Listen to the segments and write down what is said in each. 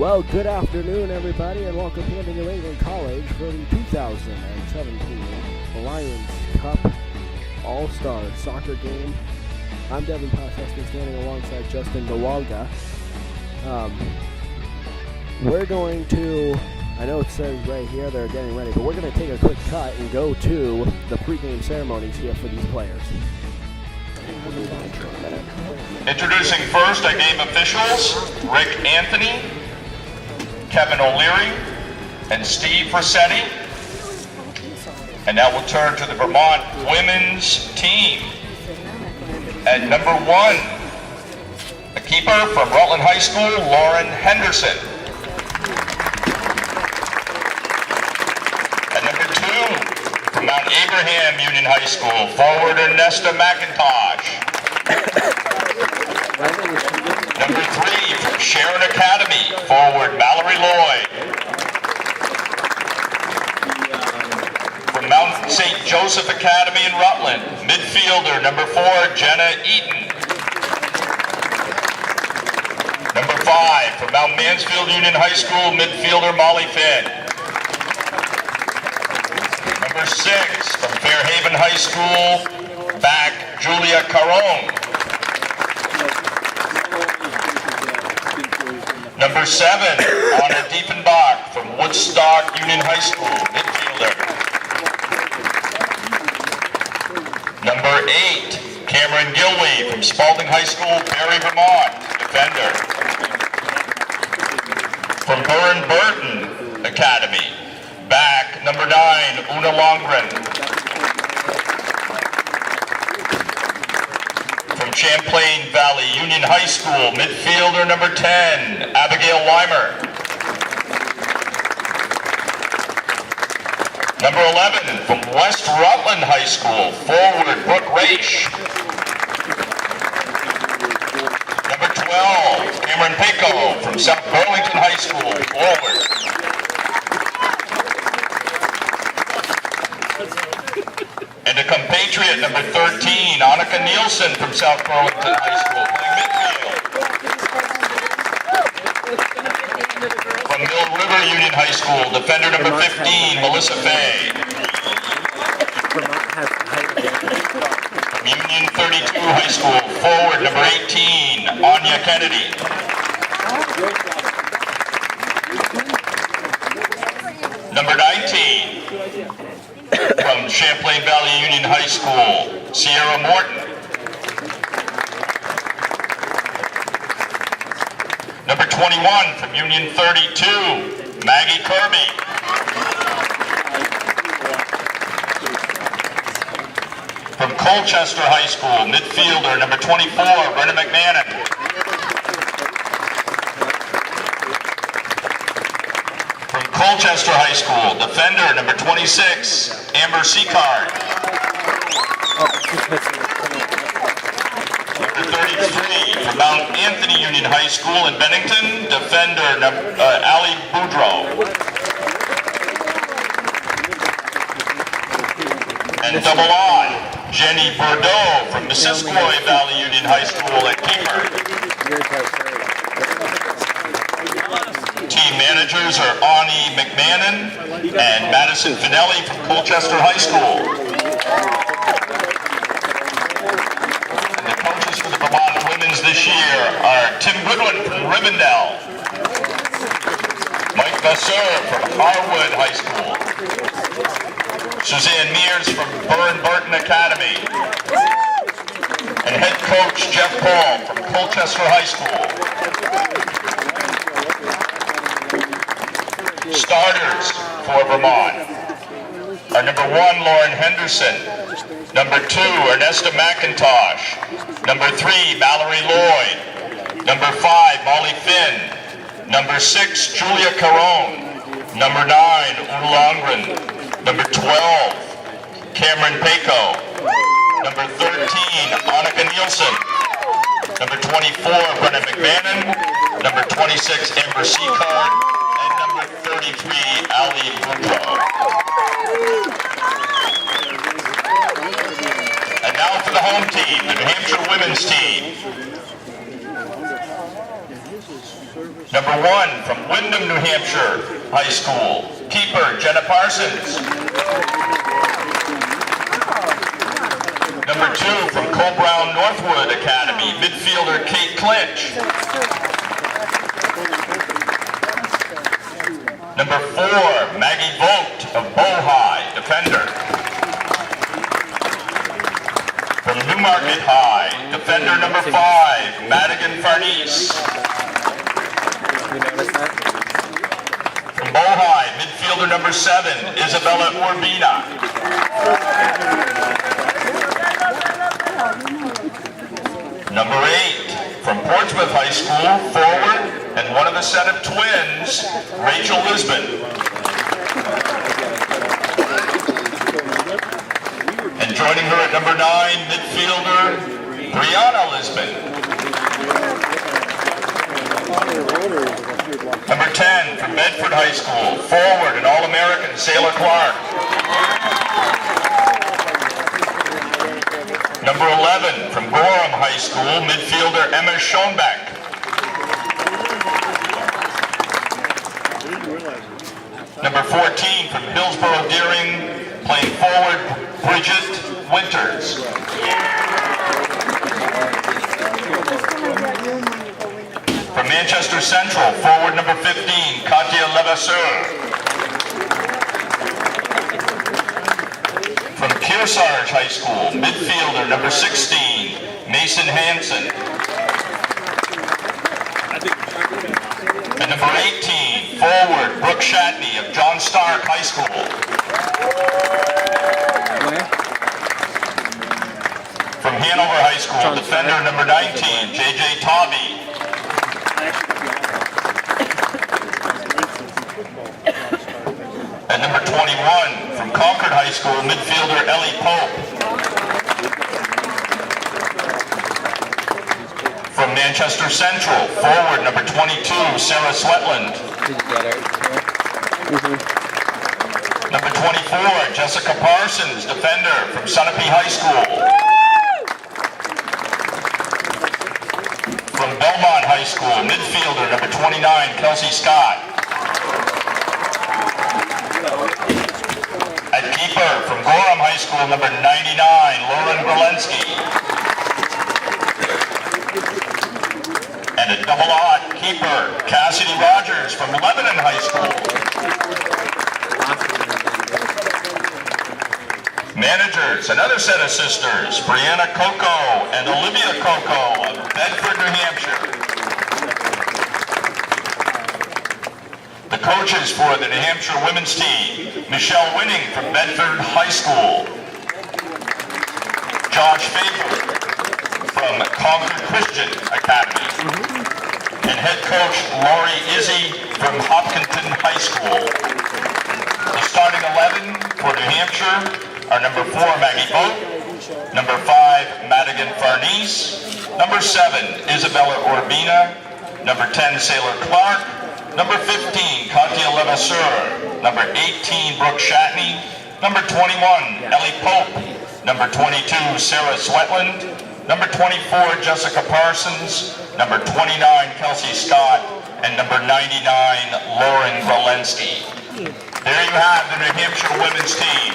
Well, good afternoon, everybody, and welcome here to New England College for the 2017 Lions Cup All-Star Soccer Game. I'm Devin Pasesky, standing alongside Justin Gawalga. We're going to, I know it says right here they're getting ready, but we're going to take a quick cut and go to the pregame ceremonies here for these players. Introducing first our game officials, Rick Anthony, Kevin O'Leary, and Steve Rossetti. And now we'll turn to the Vermont women's team. At number 1, a keeper from Rutland High School, Lauren Henderson. At number 2, from Mount Abraham Union High School, forward Ernesta McIntosh. Number 3, from Sharon Academy, forward Mallory Lloyd. From Mount St. Joseph Academy in Rutland, midfielder number 4, Jenna Eaton. Number 5, from Mount Mansfield Union High School, midfielder Molly Finn. Number 6, from Fairhaven High School, back Julia Caron. Number 7, Anna Diefenbach from Woodstock Union High School, midfielder. Number 8, Cameron Gilway from Spalding High School, Barrie, Vermont, defender. From Burton Academy, back number 9, Una Longren. From Champlain Valley Union High School, midfielder number 10, Abigail Weimer. Number 11, from West Rutland High School, forward Brooke Raish. Number 12, Cameron Pico from South Burlington High School, forward. And a compatriot, number 13, Annika Nielsen from South Burlington High School, playing midfield. From Mill River Union High School, defender number 15, Melissa Fay. From Union 32 High School, forward number 18, Anya Kennedy. Number 19, from Champlain Valley Union High School, Sierra Morton. Number 21, from Union 32, Maggie Kirby. From Colchester High School, midfielder number 24, Brenna McMahon. From Colchester High School, defender number 26, Amber Seacard. Number 33, from Mount Anthony Union High School in Bennington, defender Ali Boudreau. And double on, Jenny Bordeaux from Missisquoi Valley Union High School at keeper. Team managers are Ani McMahon and Madison Finelli from Colchester High School. And the coaches for the Vermont Women's this year are Tim Goodwin from Rivendell, Mike Vasseur from Harwood High School, Suzanne Mears from Burton Academy, and head coach Jeff Paul from Colchester High School. Starters for Vermont are number 1, Lauren Henderson, number 2, Ernesta McIntosh, number 3, Mallory Lloyd, number 5, Molly Finn, number 6, Julia Caron, number 9, Una Longren, number 12, Cameron Pico, number 13, Annika Nielsen, number 24, Brenna McMahon, number 26, Amber Seacard, and number 33, Ali Boudreau. And now for the home team, the New Hampshire women's team. Number 1 from Windham, New Hampshire High School, keeper Jenna Parsons. Number 2 from Cole-Brown Northwood Academy, midfielder Kate Clinch. Number 4, Maggie Vogt of Bohai, defender. From Newmarket High, defender number 5, Madigan Farnese. From Bohai, midfielder number 7, Isabella Urbina. Number 8, from Portsmouth High School, forward, and one of a set of twins, Rachel Lisbon. And joining her at number 9, midfielder, Brianna Lisbon. Number 10, from Bedford High School, forward and All-American, Sailor Clark. Number 11, from Gorham High School, midfielder Emma Schoenbeck. Number 14, from Hillsborough Deering, playing forward, Bridget Winters. From Manchester Central, forward number 15, Katya Levasseur. From Kearsarge High School, midfielder number 16, Mason Hansen. And number 18, forward, Brooke Shatney of John Stark High School. From Hanover High School, defender number 19, J.J. Tobby. And number 21, from Concord High School, midfielder Ellie Pope. From Manchester Central, forward number 22, Sarah Sweatland. Number 24, Jessica Parsons, defender from Sunapee High School. From Belmont High School, midfielder number 29, Kelsey Scott. At keeper, from Gorham High School, number 99, Lauren Grolensky. And a double-odd keeper, Cassidy Rogers from Lebanon High School. Managers, another set of sisters, Brianna Coco and Olivia Coco of Bedford, New Hampshire. The coaches for the New Hampshire women's team, Michelle Winning from Bedford High School. Josh Faber from Concord Christian Academy. And head coach Laurie Izzy from Hopkinton High School. The starting 11 for New Hampshire are number 4, Maggie Vogt, number 5, Madigan Farnese, number 7, Isabella Urbina, number 10, Sailor Clark, number 15, Katya Levasseur, number 18, Brooke Shatney, number 21, Ellie Pope, number 22, Sarah Sweatland, number 24, Jessica Parsons, number 29, Kelsey Scott, and number 99, Lauren Grolensky. There you have the New Hampshire women's team.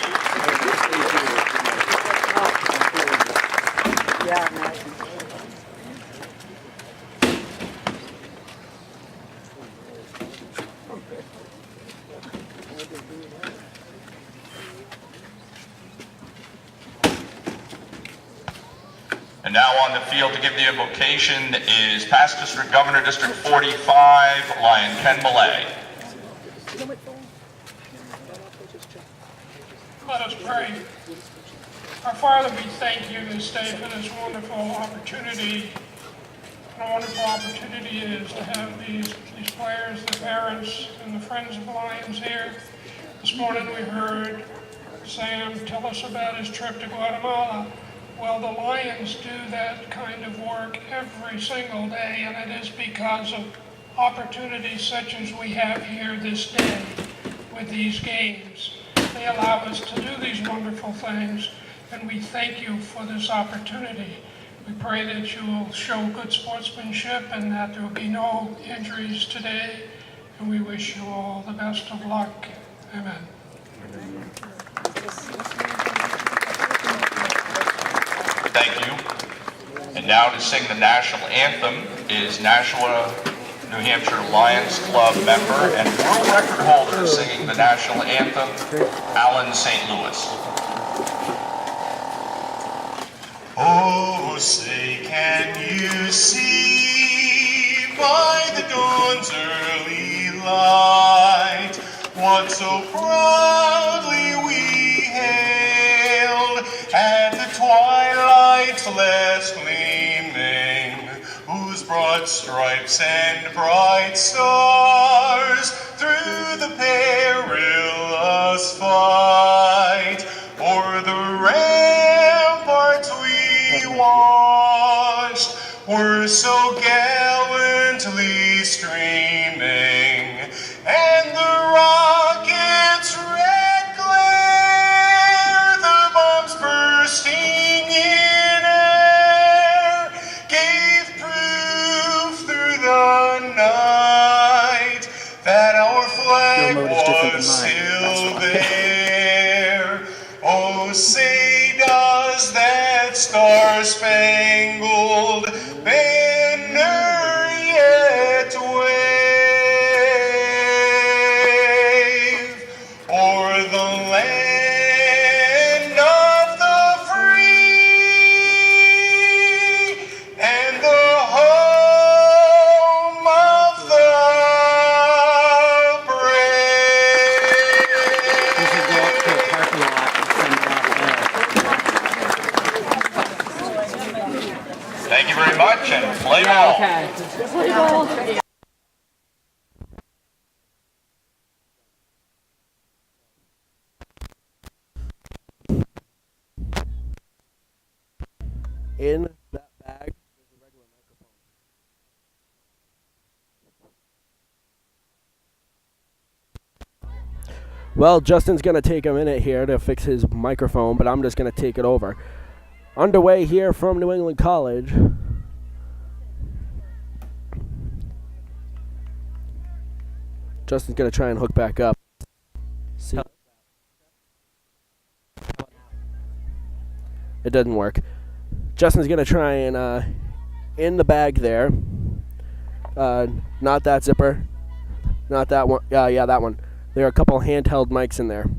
And now on the field to give the invocation is Past District Governor, District 45, Lion Ken Millay. Let us pray. Our Father, we thank you this day for this wonderful opportunity. What a wonderful opportunity it is to have these players, the parents, and the friends of the Lions here. This morning we heard Sam tell us about his trip to Guatemala. Well, the Lions do that kind of work every single day, and it is because of opportunities such as we have here this day with these games. They allow us to do these wonderful things, and we thank you for this opportunity. We pray that you will show good sportsmanship and that there will be no injuries today. And we wish you all the best of luck. Amen. Thank you. And now to sing the national anthem is Nashua, New Hampshire Lions Club member and world record holder singing the national anthem, Alan St. Louis. Oh, say, can you see by the dawn's early light what so proudly we hailed at the twilight's last gleaming, whose broad stripes and bright stars through the perilous fight o'er the ramparts we washed were so gallantly streaming, and the rocket's red glare, the bombs bursting in air, gave proof through the night that our flag was still there. Oh, say does that star-spangled banner yet wave o'er the land of the free and the home of the brave? We should go up to a parking lot and send it off there. Thank you very much, and play ball. Okay. In that bag, there's a regular microphone. Well, Justin's going to take a minute here to fix his microphone, but I'm just going to take it over. Underway here from New England College. Justin's going to try and hook back up. See. It doesn't work. Justin's going to try and, in the bag there, not that zipper, not that one, yeah, that one. There are a couple handheld mics in there.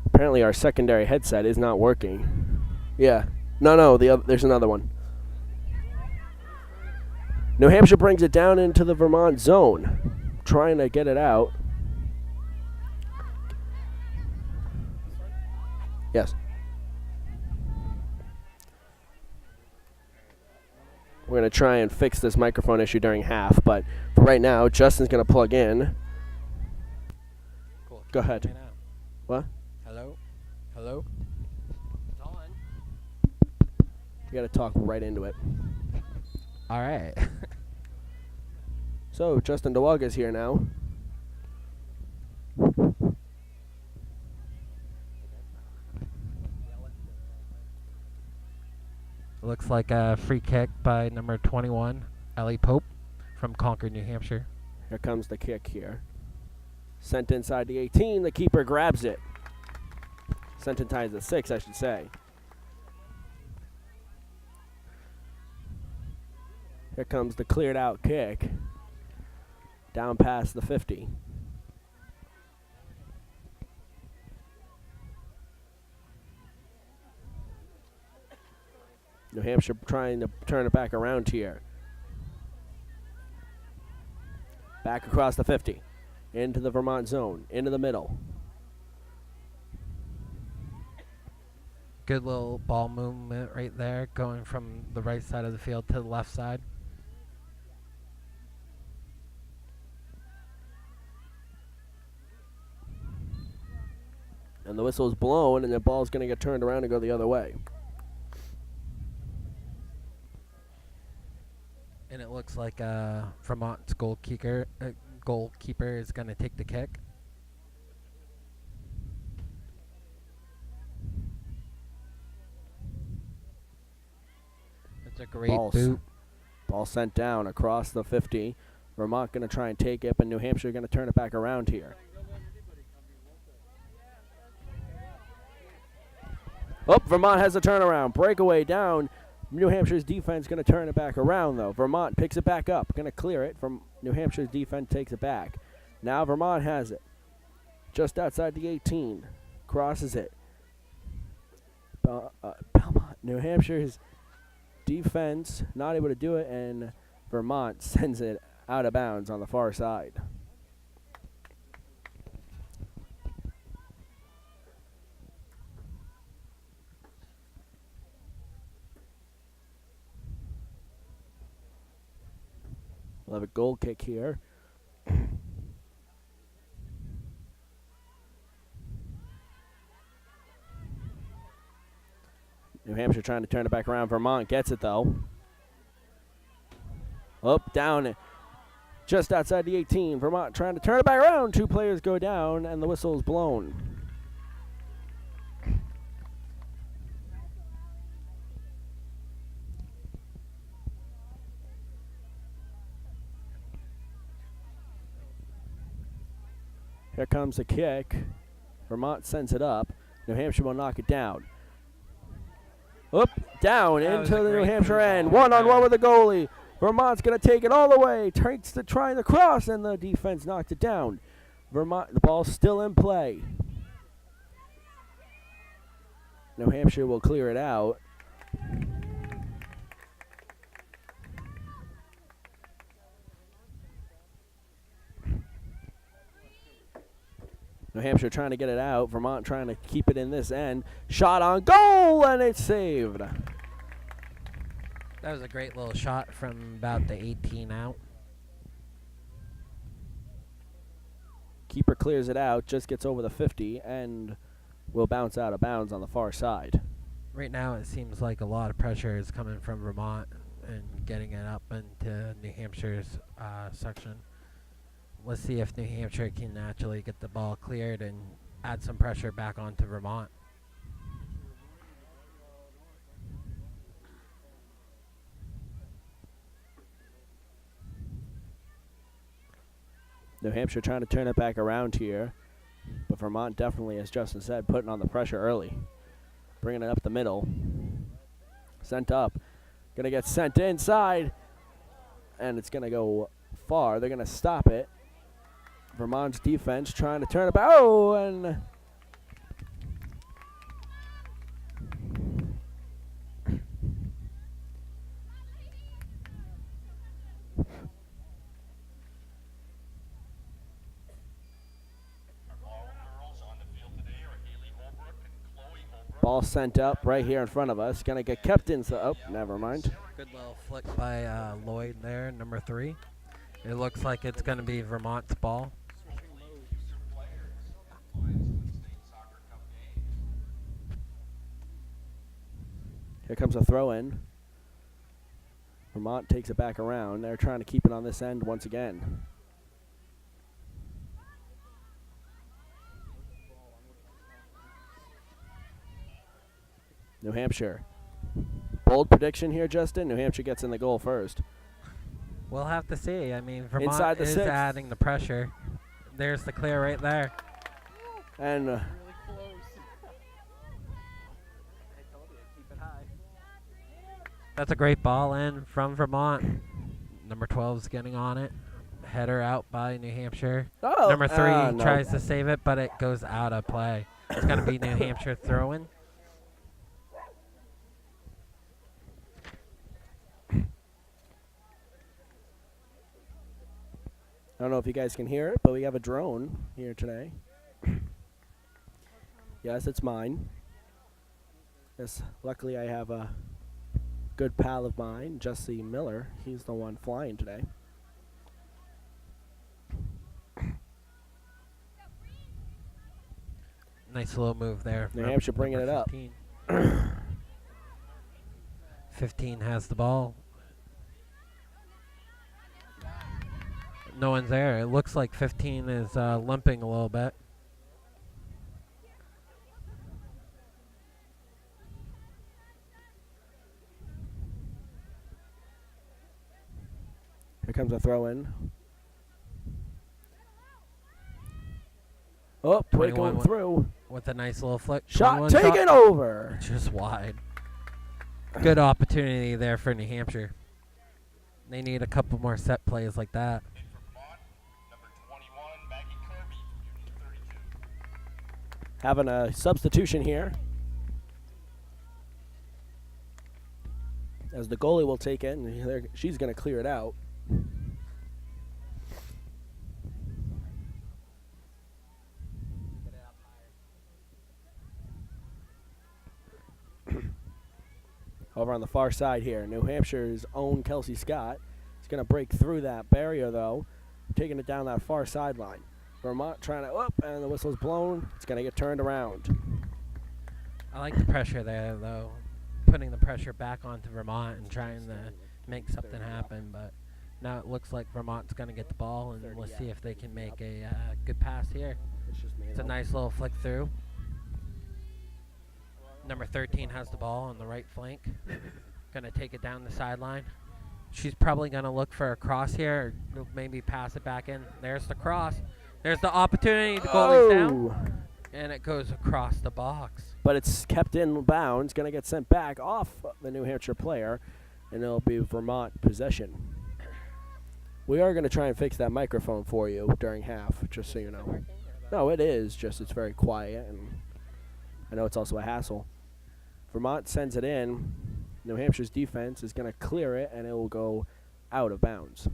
Apparently our secondary headset is not working. Yeah, no, there's another one. New Hampshire brings it down into the Vermont zone, trying to get it out. Yes. We're going to try and fix this microphone issue during half, but for right now, Justin's going to plug in. Cool. Go ahead. Right now. What? Hello? Hello? It's on. You got to talk right into it. All right. So, Justin DeWalg is here now. Looks like a free kick by number 21, Ellie Pope from Concord, New Hampshire. Here comes the kick here. Sent inside the 18. The keeper grabs it. Sent inside the 6, I should say. Here comes the cleared out kick. Down past the 50. New Hampshire trying to turn it back around here. Back across the 50. Into the Vermont zone. Into the middle. Good little ball movement right there, going from the right side of the field to the left side. And the whistle's blown, and the ball's going to get turned around and go the other way. And it looks like Vermont's goalkeeper is going to take the kick. It's a great boot. Ball sent down across the 50. Vermont going to try and take it, but New Hampshire going to turn it back around here. Oh, Vermont has a turnaround. Breakaway down. New Hampshire's defense going to turn it back around, though. Vermont picks it back up. Going to clear it from New Hampshire's defense, takes it back. Now Vermont has it. Just outside the 18. Crosses it. Belmont, New Hampshire's defense not able to do it, and Vermont sends it out of bounds on the far side. We'll have a goal kick here. New Hampshire trying to turn it back around. Vermont gets it, though. Up, down, just outside the 18. Vermont trying to turn it back around. 2 players go down, and the whistle is blown. Here comes the kick. Vermont sends it up. New Hampshire will knock it down. Up, down into the New Hampshire end. One-on-one with the goalie. Vermont's going to take it all the way. Takes to trying to cross, and the defense knocked it down. Vermont, the ball's still in play. New Hampshire will clear it out. New Hampshire trying to get it out. Vermont trying to keep it in this end. Shot on goal, and it's saved. That was a great little shot from about the 18 out. Keeper clears it out, just gets over the 50, and will bounce out of bounds on the far side. Right now it seems like a lot of pressure is coming from Vermont and getting it up into New Hampshire's section. Let's see if New Hampshire can actually get the ball cleared and add some pressure back onto Vermont. New Hampshire trying to turn it back around here. But Vermont definitely, as Justin said, putting on the pressure early. Bringing it up the middle. Sent up. Going to get sent inside. And it's going to go far. They're going to stop it. Vermont's defense trying to turn it back. Oh, and ball sent up right here in front of us. Going to get kept inside. Oh, never mind. Good little flick by Lloyd there, number 3. It looks like it's going to be Vermont's ball. Here comes a throw-in. Vermont takes it back around. They're trying to keep it on this end once again. New Hampshire. Bold prediction here, Justin. New Hampshire gets in the goal first. We'll have to see. I mean, Vermont Inside the is 6. adding the pressure. There's the clear right there. And That's a great ball in from Vermont. Number 12's getting on it. Header out by New Hampshire. oh, Number 3 no. tries to save it, but it goes out of play. It's going to be New Hampshire throwing. I don't know if you guys can hear it, but we have a drone here today. Yes, it's mine. Yes, luckily I have a good pal of mine, Jesse Miller. He's the one flying today. Nice little move there. New from Hampshire bringing number it up. 15. 15 has the ball. No one's there. It looks like 15 is limping a little bit. Here comes a throw in. Oh, play 21 going through. with a nice little flick. Shot 21 taken over. Just wide. Good opportunity there for New Hampshire. They need a couple more set plays like that. In for Vermont, number 21, Maggie Kirby from Union 32. Having a substitution here. As the goalie will take it, and she's going to clear it out. Over on the far side here, New Hampshire's own Kelsey Scott is going to break through that barrier, though, taking it down that far sideline. Vermont trying to up, and the whistle's blown. It's going to get turned around. I like the pressure there, though. Putting the pressure back onto Vermont and trying to make something happen. But now it looks like Vermont's going to get the ball, and we'll see if they can make a good pass here. It's a nice little flick through. Number 13 has the ball on the right flank. Going to take it down the sideline. She's probably going to look for a cross here, or maybe pass it back in. There's the cross. There's the opportunity to goalie's down. And it goes across the box. But it's kept in bounds, going to get sent back off the New Hampshire player, and it'll be Vermont possession. We are going to try and fix that microphone for you during half, just so you know. No, it is, just it's very quiet, and I know it's also a hassle. Vermont sends it in. New Hampshire's defense is going to clear it, and it will go out of bounds.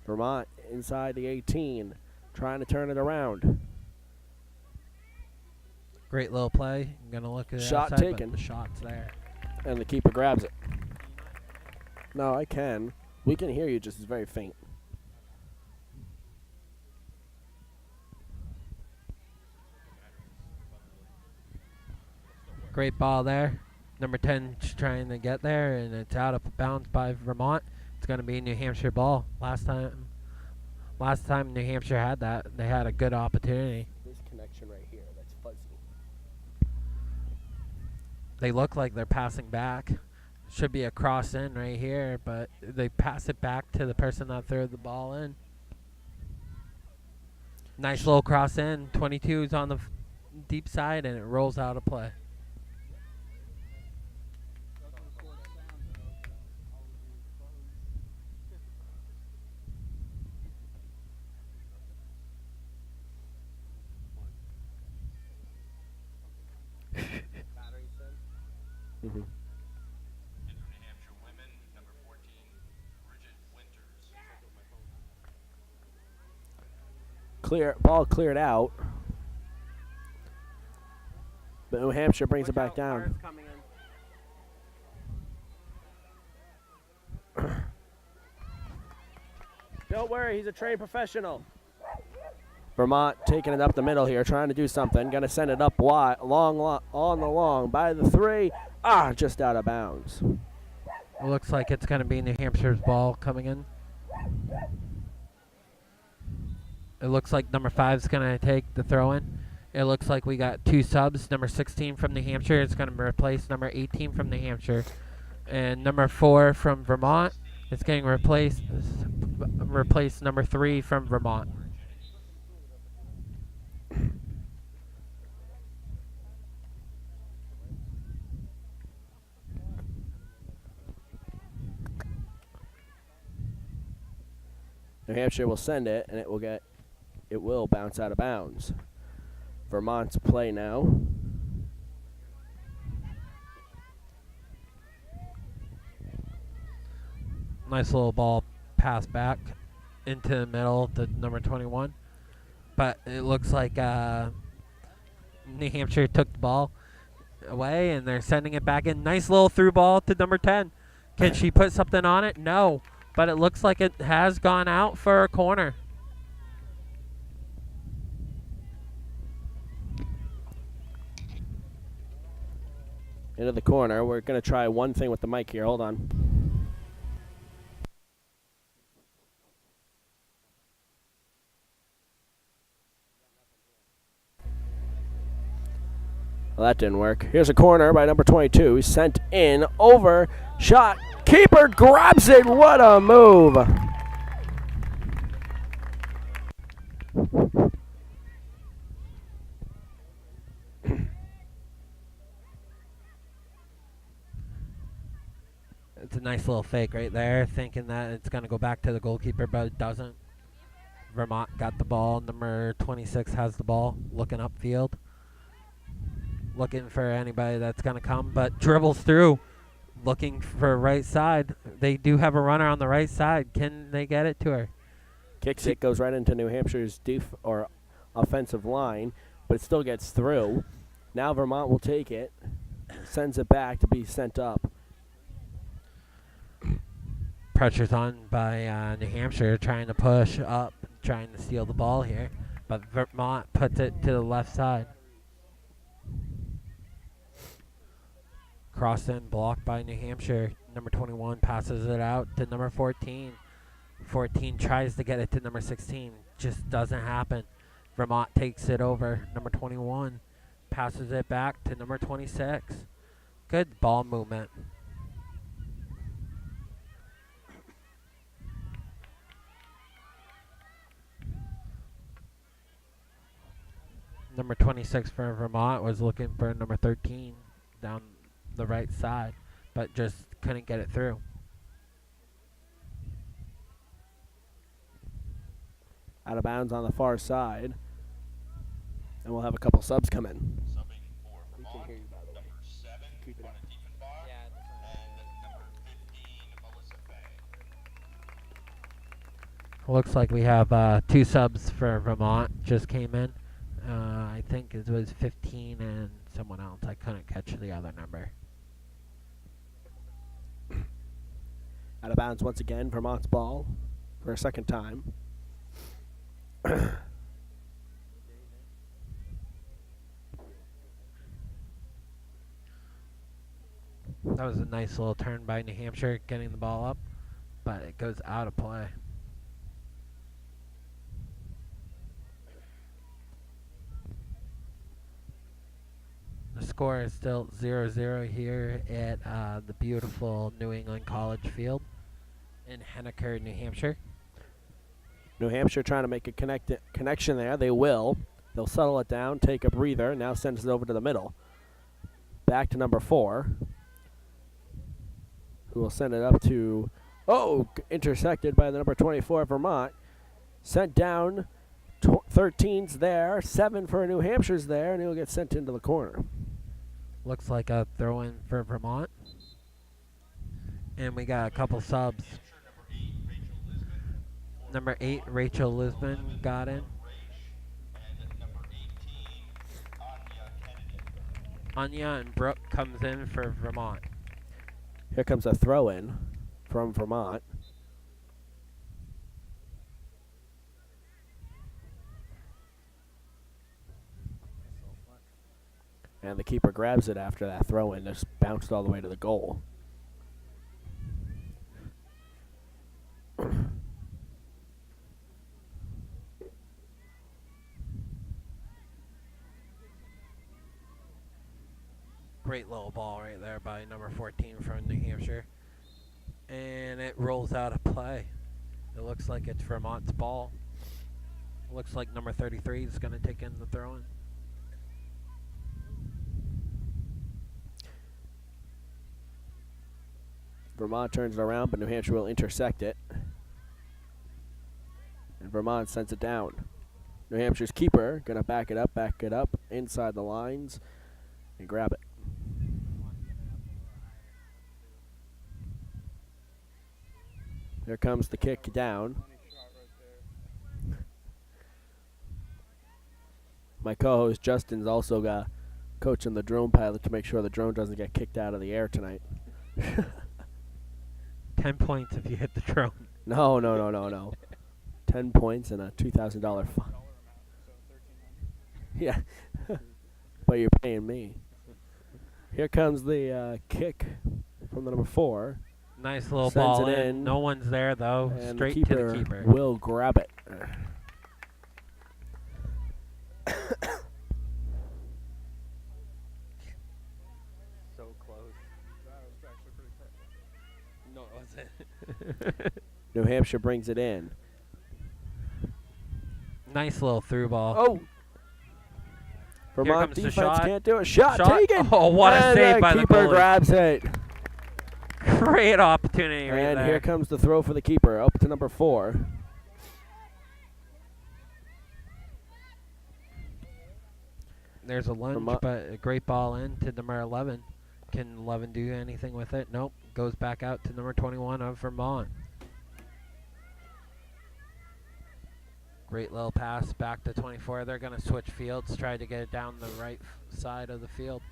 Vermont inside the 18, trying to turn it around. Great little play. I'm going to look at the Shot outside, taken. but the shot's there. And the keeper grabs it. No, I can. We can hear you, just it's very faint. Great ball there. Number 10 trying to get there, and it's out of bounds by Vermont. It's going to be New Hampshire ball. Last time New Hampshire had that, they had a good opportunity. This connection right here, that's fuzzy. They look like they're passing back. Should be a cross in right here, but they pass it back to the person that threw the ball in. Nice little cross in. 22 is on the deep side, and it rolls out of play. Mm-hmm. In for New Hampshire women, number 14, Bridget Winters. Ball cleared out. But New Hampshire brings it back down. Don't worry, he's a trained professional. Vermont taking it up the middle here, trying to do something. Going to send it up wide, on the long by the 3. Just out of bounds. It looks like it's going to be New Hampshire's ball coming in. It looks like number 5 is going to take the throw in. It looks like we got 2 subs. Number 16 from New Hampshire is going to replace number 18 from New Hampshire. And number 4 from Vermont is getting replace number 3 from Vermont. New Hampshire will send it, and it will bounce out of bounds. Vermont's play now. Nice little ball pass back into the middle to number 21. But it looks like New Hampshire took the ball away, and they're sending it back in. Nice little through ball to number 10. Can she put something on it? No. But it looks like it has gone out for a corner. Into the corner. We're going to try one thing with the mic here. Hold on. Well, that didn't work. Here's a corner by number 22. Sent in, over, shot. Keeper grabs it. What a move. It's a nice little fake right there, thinking that it's going to go back to the goalkeeper, but it doesn't. Vermont got the ball. Number 26 has the ball, looking upfield. Looking for anybody that's going to come, but dribbles through, looking for right side. They do have a runner on the right side. Can they get it to her? Kicks it, goes right into New Hampshire's offensive line, but it still gets through. Now Vermont will take it, sends it back to be sent up. Pressure's on by New Hampshire, trying to push up, trying to steal the ball here, but Vermont puts it to the left side. Crossed in, blocked by New Hampshire. Number 21 passes it out to number 14. 14 tries to get it to number 16. Just doesn't happen. Vermont takes it over. Number 21 passes it back to number 26. Good ball movement. Number 26 for Vermont was looking for number 13 down the right side, but just couldn't get it through. Out of bounds on the far side. And we'll have a couple subs come in. Subbing for Vermont, number 7, Juana Diefenbach, and number 15, Melissa Fay. Looks like we have 2 subs for Vermont just came in. I think it was 15 and someone else. I couldn't catch the other number. Out of bounds once again, Vermont's ball for a second time. That was a nice little turn by New Hampshire getting the ball up, but it goes out of play. The score is still 0-0 here at the beautiful New England College Field in Henniker, New Hampshire. New Hampshire trying to make a connection there. They will. They'll settle it down, take a breather, now sends it over to the middle. Back to number 4, who will send it up to, intercepted by the number 24 Vermont. Sent down, 13's there, 7 for New Hampshire's there, and he'll get sent into the corner. Looks like a throw-in for Vermont. And we got a couple subs. Number 8, Rachel Lisbon got in. And number 18, Anya Kennedy. Anya and Brooke comes in for Vermont. Here comes a throw-in from Vermont. And the keeper grabs it after that throw-in. Just bounced all the way to the goal. Great little ball right there by number 14 from New Hampshire. And it rolls out of play. It looks like it's Vermont's ball. Looks like number 33 is going to take in the throw-in. Vermont turns it around, but New Hampshire will intersect it. And Vermont sends it down. New Hampshire's keeper going to back it up inside the lines and grab it. Here comes the kick down. My co-host Justin's also got coaching the drone pilot to make sure the drone doesn't get kicked out of the air tonight. 10 points if you hit the drone. No. 10 points and a $2,000 fine. Yeah. But you're paying me. Here comes the kick from the number 4. Nice little Sends ball it in. in. No one's there, though. And Straight the to the keeper. will grab it. New Hampshire brings it in. Nice little through ball. Oh! Vermont comes the defense shot. can't do it. Shot Shot. taken! Oh, what a And save by the keeper goalie. grabs it. Great opportunity right And there. here comes the throw for the keeper, up to number 4. There's a lunge, Vermont- but a great ball in to number 11. Can 11 do anything with it? Nope. Goes back out to number 21 of Vermont. Great little pass back to 24. They're going to switch fields, try to get it down the right side of the field.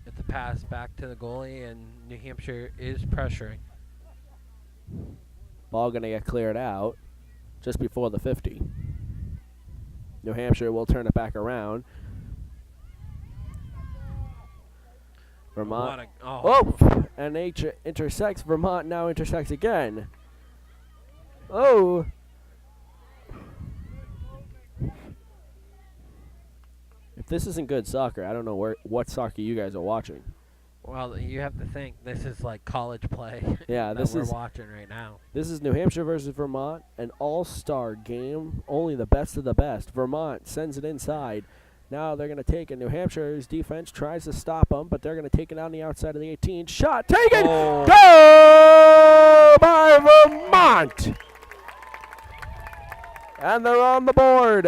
Get the pass back to the goalie, and New Hampshire is pressuring. Ball going to get cleared out just before the 50. New Hampshire will turn it back around. Vermont. Oh! And intersects. Vermont now intersects again. Oh! If this isn't good soccer, I don't know what soccer you guys are watching. Well, you have to think this is like college play. Yeah, that this we're is watching right now. This is New Hampshire versus Vermont, an all-star game, only the best of the best. Vermont sends it inside. Now they're going to take it. New Hampshire's defense tries to stop them, but they're going to take it on the outside of the 18. Shot taken! Oh. Goal by Vermont! And they're on the board.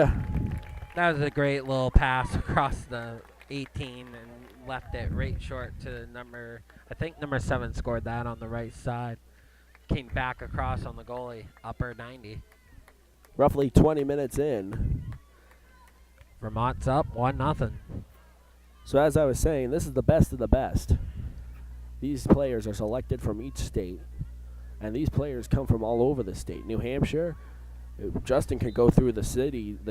That was a great little pass across the 18 and left it right short to number, I think number 7 scored that on the right side. Came back across on the goalie, upper 90. Roughly 20 minutes in. Vermont's up 1-0. So as I was saying, this is the best of the best. These players are selected from each state, and these players come from all over the state. New Hampshire, Justin could go through the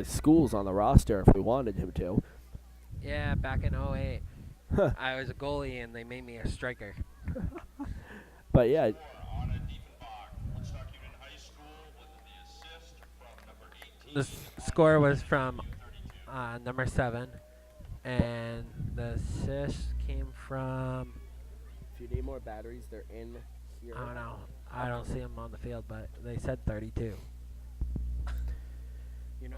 schools on the roster if we wanted him to. Yeah, back in 08. I was a goalie and they made me a striker. But yeah, The score was from number 7, and the assist came from, if you need more batteries, they're in here. I don't know. I don't see them on the field, but they said 32. You know,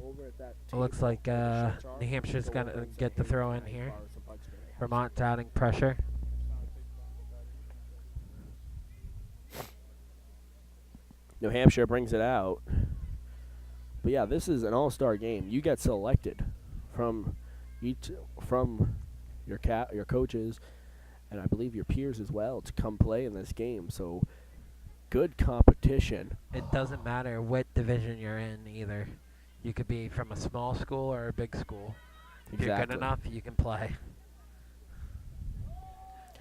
over at that It looks like New Hampshire's going to get the throw in here. Vermont's adding pressure. New Hampshire brings it out. But yeah, this is an all-star game. You get selected from your coaches, and I believe your peers as well, to come play in this game. So good competition. It doesn't matter what division you're in either. You could be from a small school or a big school. If you're good enough, you can play.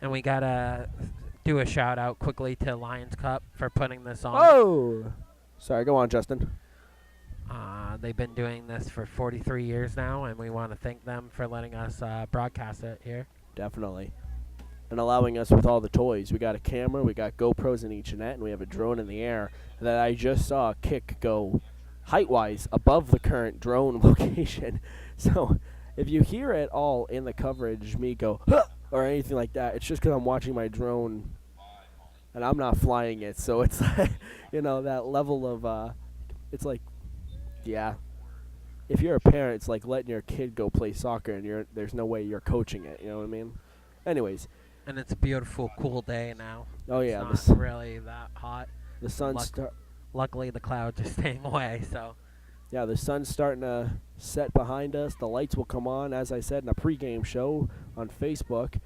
And we got to do a shout out quickly to Lions Cup for putting this on. Oh! Sorry, go on, Justin. They've been doing this for 43 years now, and we want to thank them for letting us broadcast it here. Definitely. And allowing us with all the toys. We got a camera, we got GoPros in each net, and we have a drone in the air that I just saw a kick go height-wise above the current drone location. So if you hear at all in the coverage me go, huh! Or anything like that, it's just because I'm watching my drone and I'm not flying it. So it's like, that level of, it's like, yeah. If you're a parent, it's like letting your kid go play soccer and there's no way you're coaching it. You know what I mean? Anyways. And it's a beautiful, cool day now. Oh, yeah. It's not really that hot. The sun's Luckily, the clouds are staying away, so. Yeah, the sun's starting to set behind us. The lights will come on, as I said, in a pregame show on Facebook.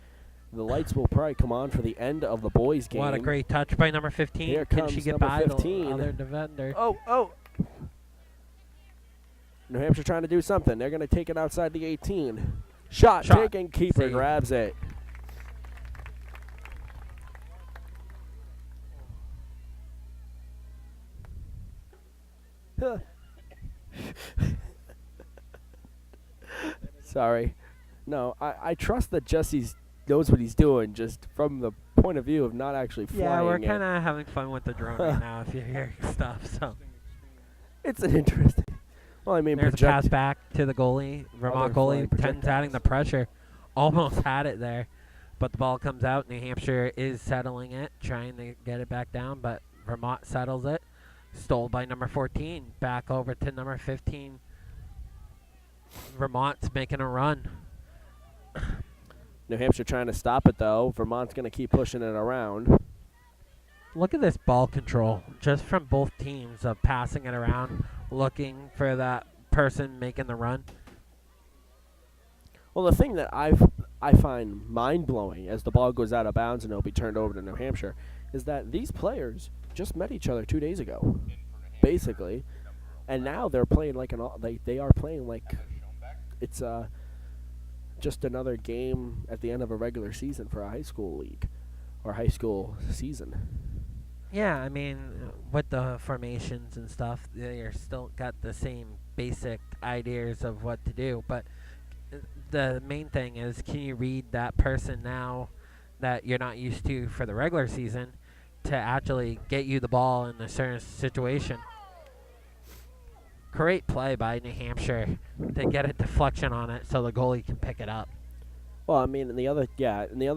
The lights will probably come on for the end of the boys' game. What a great touch by number 15. Here Can comes she get number by 15. the other defender? Oh. New Hampshire trying to do something. They're going to take it outside the 18. Shot. Taken. Keeper Save. grabs it. Sorry. No, I trust that Jesse knows what he's doing, just from the point of view of not actually flying. Yeah, we're it. kind of having fun with the drone right now if you hear stuff. So It's an interesting. Well, I mean, there's a pass back to the goalie. Vermont they're flying goalie. 10's adding the pressure. Almost had it there. But the ball comes out. New Hampshire is settling it, trying to get it back down, but Vermont settles it. Stole by number 14. Back over to number 15. Vermont's making a run. New Hampshire trying to stop it, though. Vermont's going to keep pushing it around. Look at this ball control, just from both teams of passing it around, looking for that person making the run. Well, the thing that I find mind-blowing as the ball goes out of bounds and it'll be turned over to New Hampshire is that these players just met each other 2 days ago, basically, and now they're playing like they are playing like it's just another game at the end of a regular season for a high school league or high school season. Yeah, I mean, with the formations and stuff, they're still got the same basic ideas of what to do, but the main thing is, can you read that person now that you're not used to for the regular season to actually get you the ball in a certain situation? Great play by New Hampshire to get a deflection on it so the goalie can pick it up. Well, I mean, and the other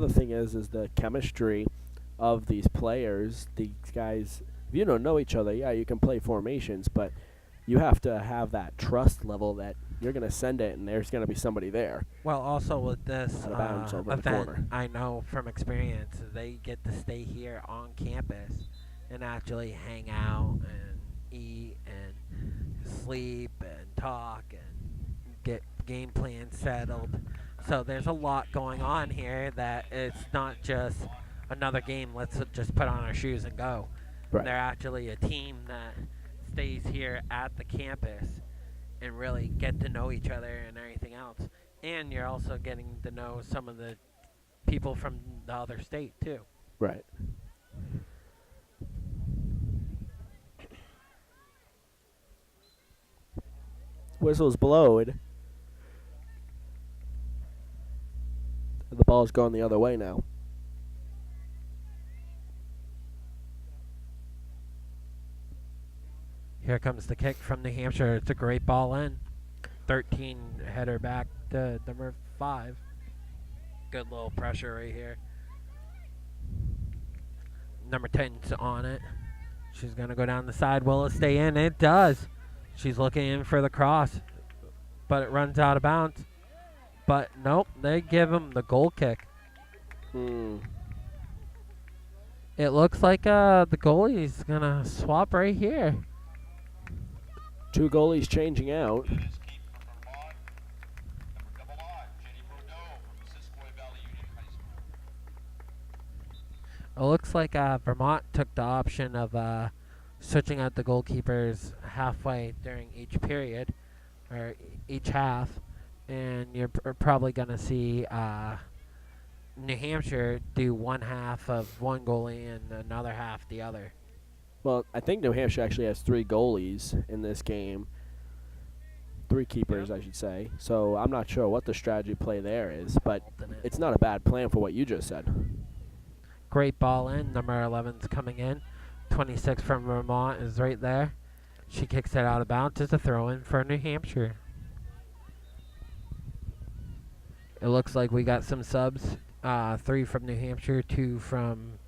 thing is the chemistry of these players. These guys, if you don't know each other, yeah, you can play formations, but you have to have that trust level that you're going to send it and there's going to be somebody there. Well, also with this Out of bounds over the event, corner. I know from experience, they get to stay here on campus and actually hang out and eat and sleep and talk and get game plans settled. So there's a lot going on here that it's not just another game, let's just put on our shoes and go. Right. They're actually a team that stays here at the campus and really get to know each other and everything else. And you're also getting to know some of the people from the other state, too. Right. Whistle's blowed. The ball's going the other way now. Here comes the kick from New Hampshire. It's a great ball in. 13 header back to number 5. Good little pressure right here. Number 10's on it. She's going to go down the side. Will it stay in? It does. She's looking in for the cross, but it runs out of bounds. But nope, they give him the goal kick. It looks like the goalie's going to swap right here. Two goalies changing out. It looks like Vermont took the option of switching out the goalkeepers halfway during each period, or each half, and you're probably going to see New Hampshire do one half of one goalie and another half the other. Well, I think New Hampshire actually has 3 goalies in this game. 3 keepers, I should say. So I'm not sure what the strategy play there is, but it's not a bad plan for what you just said. Great ball in. Number 11's coming in. 26 from Vermont is right there. She kicks it out of bounds. It's a throw-in for New Hampshire. It looks like we got some subs. 3 from New Hampshire, 2 from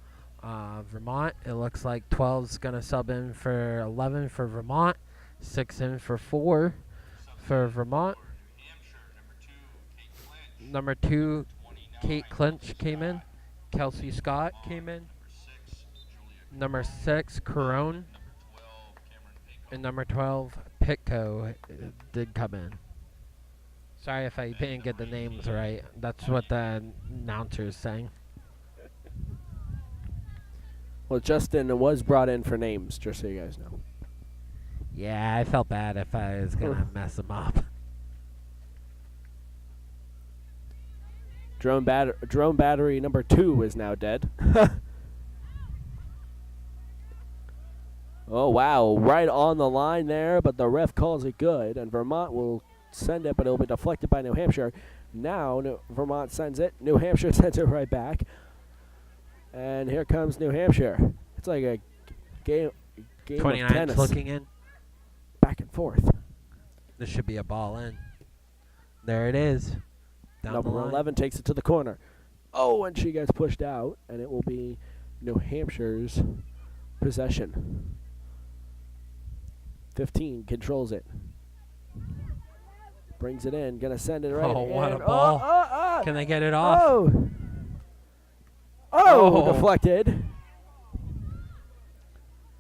Vermont. It looks like 12's going to sub in for 11 for Vermont. 6 in for 4 for Vermont. Number 2, Kate Clinch came in. Kelsey Scott came in. Number 6, Corone. And number 12, Pitco did come in. Sorry if I didn't get the names right. That's what the announcer is saying. Well, Justin was brought in for names, just so you guys know. Yeah, I felt bad if I was going to mess them up. Drone battery number 2 is now dead. Oh, wow. Right on the line there, but the ref calls it good, and Vermont will send it, but it'll be deflected by New Hampshire. Now Vermont sends it. New Hampshire sends it right back. And here comes New Hampshire. It's like a game of 29's tennis. looking in. Back and forth. This should be a ball in. There it is. Down Number the line. 11 takes it to the corner. Oh, and she gets pushed out, and it will be New Hampshire's possession. 15 controls it. Brings it in, gonna send it right Oh, what in. a ball. Can they get it off? Oh. Deflected.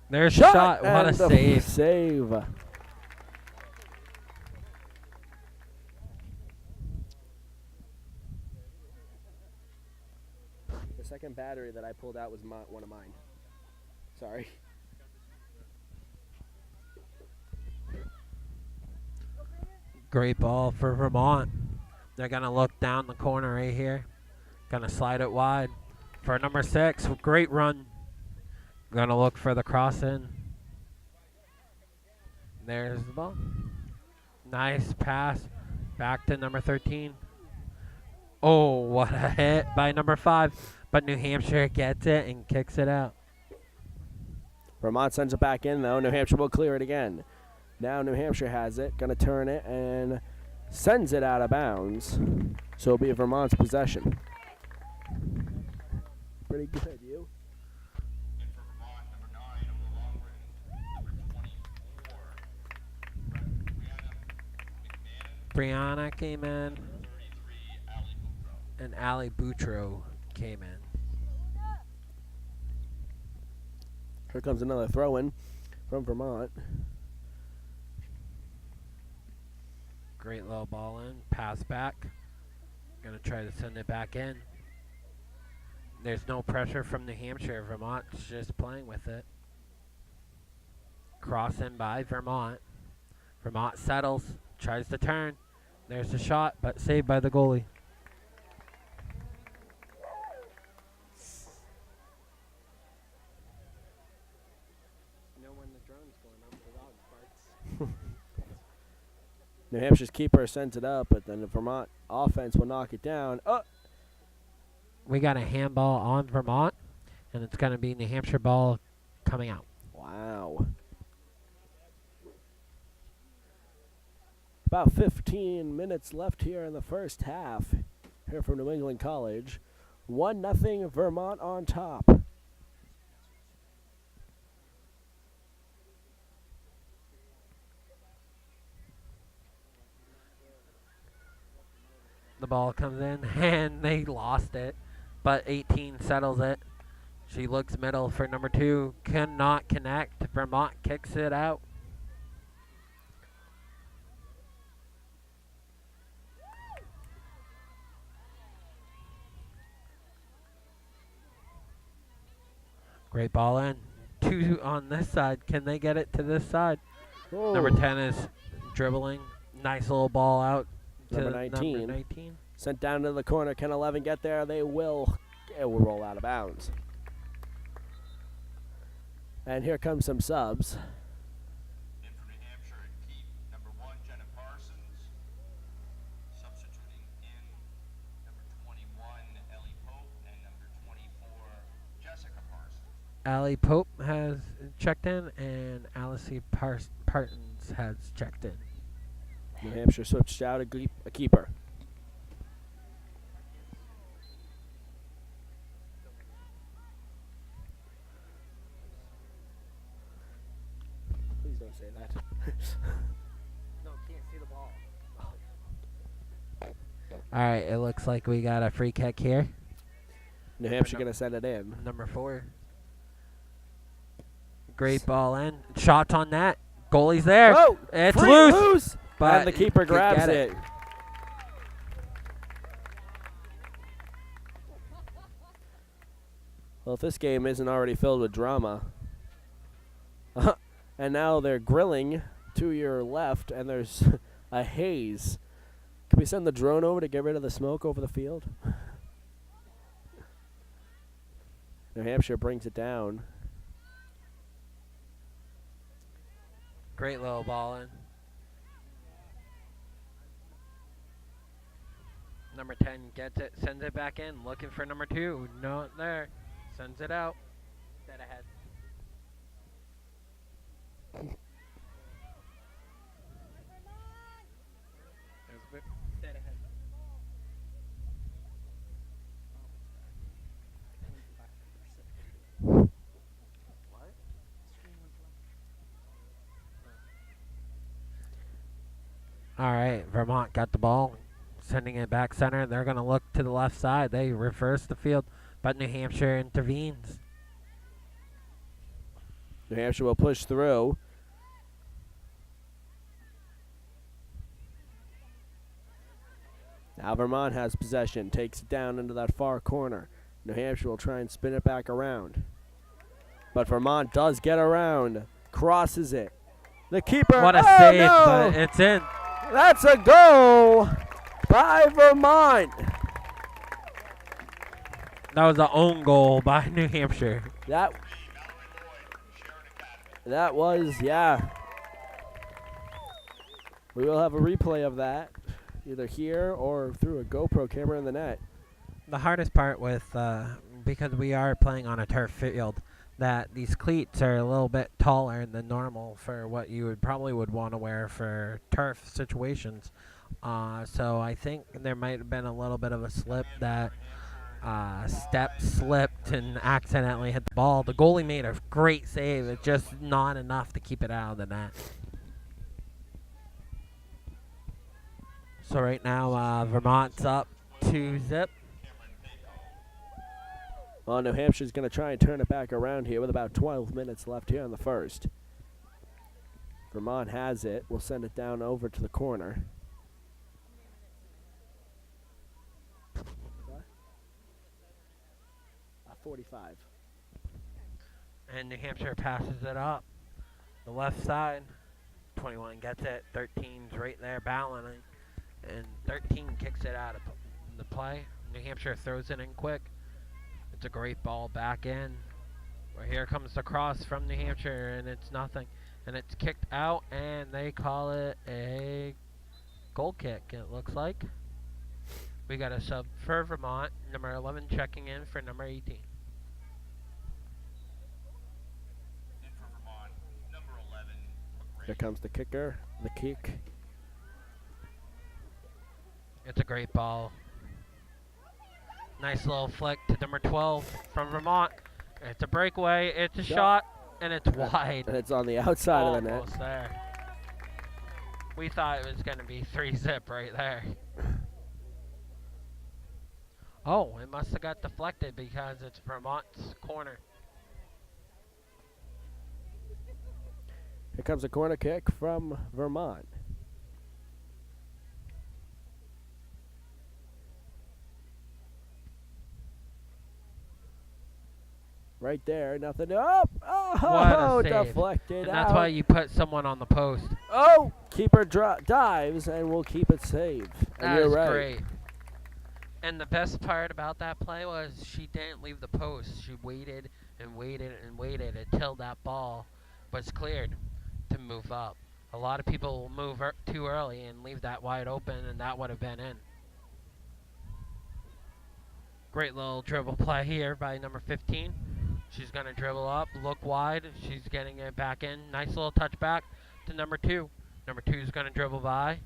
There's a shot. What a and the save. Save. The second battery that I pulled out was one of mine. Sorry. Great ball for Vermont. They're going to look down the corner right here. Going to slide it wide for number 6. Great run. Going to look for the cross in. There's the ball. Nice pass. Back to number 13. Oh, what a hit by number 5. But New Hampshire gets it and kicks it out. Vermont sends it back in, though. New Hampshire will clear it again. Now New Hampshire has it. Going to turn it and sends it out of bounds. So it'll be Vermont's possession. Pretty good, you? And for Vermont, number 9 on the long range, number 24, Brianna came in, 33, Ali Bukro. and Ali Boutro came in. Here comes another throw-in from Vermont. Great low ball in, pass back. Gonna try to send it back in. There's no pressure from New Hampshire. Vermont's just playing with it. Cross in by Vermont. Vermont settles, tries to turn. There's the shot, but saved by the goalie. New Hampshire's keeper sends it up, but then the Vermont offense will knock it down. Oh! We got a handball on Vermont, and it's going to be New Hampshire ball coming out. Wow. About 15 minutes left here in the first half. Here from New England College. 1-0 Vermont on top. The ball comes in, and they lost it, but 18 settles it. She looks middle for number 2, cannot connect. Vermont kicks it out. Great ball in. 2 on this side. Can they get it to this side? Oh. Number 10 is dribbling. Nice little ball out to Number 19. Number 19. Sent down to the corner. Can 11 get there? They will. It will roll out of bounds. And here comes some subs. In for New Hampshire at keep, number 1, Jenna Parsons. Substituting in, number 21, Ellie Pope, and number 24, Jessica Parsons. Allie Pope has checked in, and Alice Partons has checked in. New Hampshire switched out a keeper. Please don't say that. No, can't see the ball. All right, it looks like we got a free kick here. New Hampshire going to send it in. Number 4. Great ball in. Shots on net. Goalie's there. Oh, It's free, loose. But and the keeper could grabs get it. Well, if this game isn't already filled with drama. And now they're grilling to your left, and there's a haze. Can we send the drone over to get rid of the smoke over the field? New Hampshire brings it down. Great little ball in. Number 10 gets it, sends it back in, looking for number 2. Not there. Sends it out. Dead ahead. Dead ahead. All right, Vermont got the ball, sending it back center. They're going to look to the left side. They reverse the field, but New Hampshire intervenes. New Hampshire will push through. Now Vermont has possession, takes it down into that far corner. New Hampshire will try and spin it back around. But Vermont does get around, crosses it. The keeper, What a oh save, no! but it's in. That's a goal by Vermont. That was an own goal by New Hampshire. That was, yeah. We will have a replay of that, either here or through a GoPro camera in the net. The hardest part with, because we are playing on a turf field, that these cleats are a little bit taller than normal for what you would probably want to wear for turf situations. So I think there might have been a little bit of a slip that Step slipped and accidentally hit the ball. The goalie made a great save. It's just not enough to keep it out of the net. So right now, Vermont's up 2-0. Well, New Hampshire's going to try and turn it back around here with about 12 minutes left here in the first. Vermont has it. We'll send it down over to the corner. 45. And New Hampshire passes it up. The left side. 21 gets it. 13's right there battling. And 13 kicks it out of the play. New Hampshire throws it in quick. It's a great ball back in. Well, here comes the cross from New Hampshire, and it's nothing. And it's kicked out, and they call it a goal kick, it looks like. We got a sub for Vermont. Number 11 checking in for number 18. Here comes the kicker, the kick. It's a great ball. Nice little flick to number 12 from Vermont. It's a breakaway, it's a shot, and it's wide. And it's on the outside of the net. Almost there. We thought it was going to be 3-zip right there. Oh, it must have got deflected because it's Vermont's corner. Here comes a corner kick from Vermont. Right there, nothing up. Oh, What a save. deflected And that's out. why you put someone on the post. Oh, keeper dives, and we'll keep it safe. And That you're is right. great. And the best part about that play was she didn't leave the post. She waited and waited and waited until that ball was cleared to move up. A lot of people will move too early and leave that wide open, and that would have been in. Great little dribble play here by number 15. She's going to dribble up, look wide. She's getting it back in. Nice little touch back to number 2. Number 2 is going to dribble by,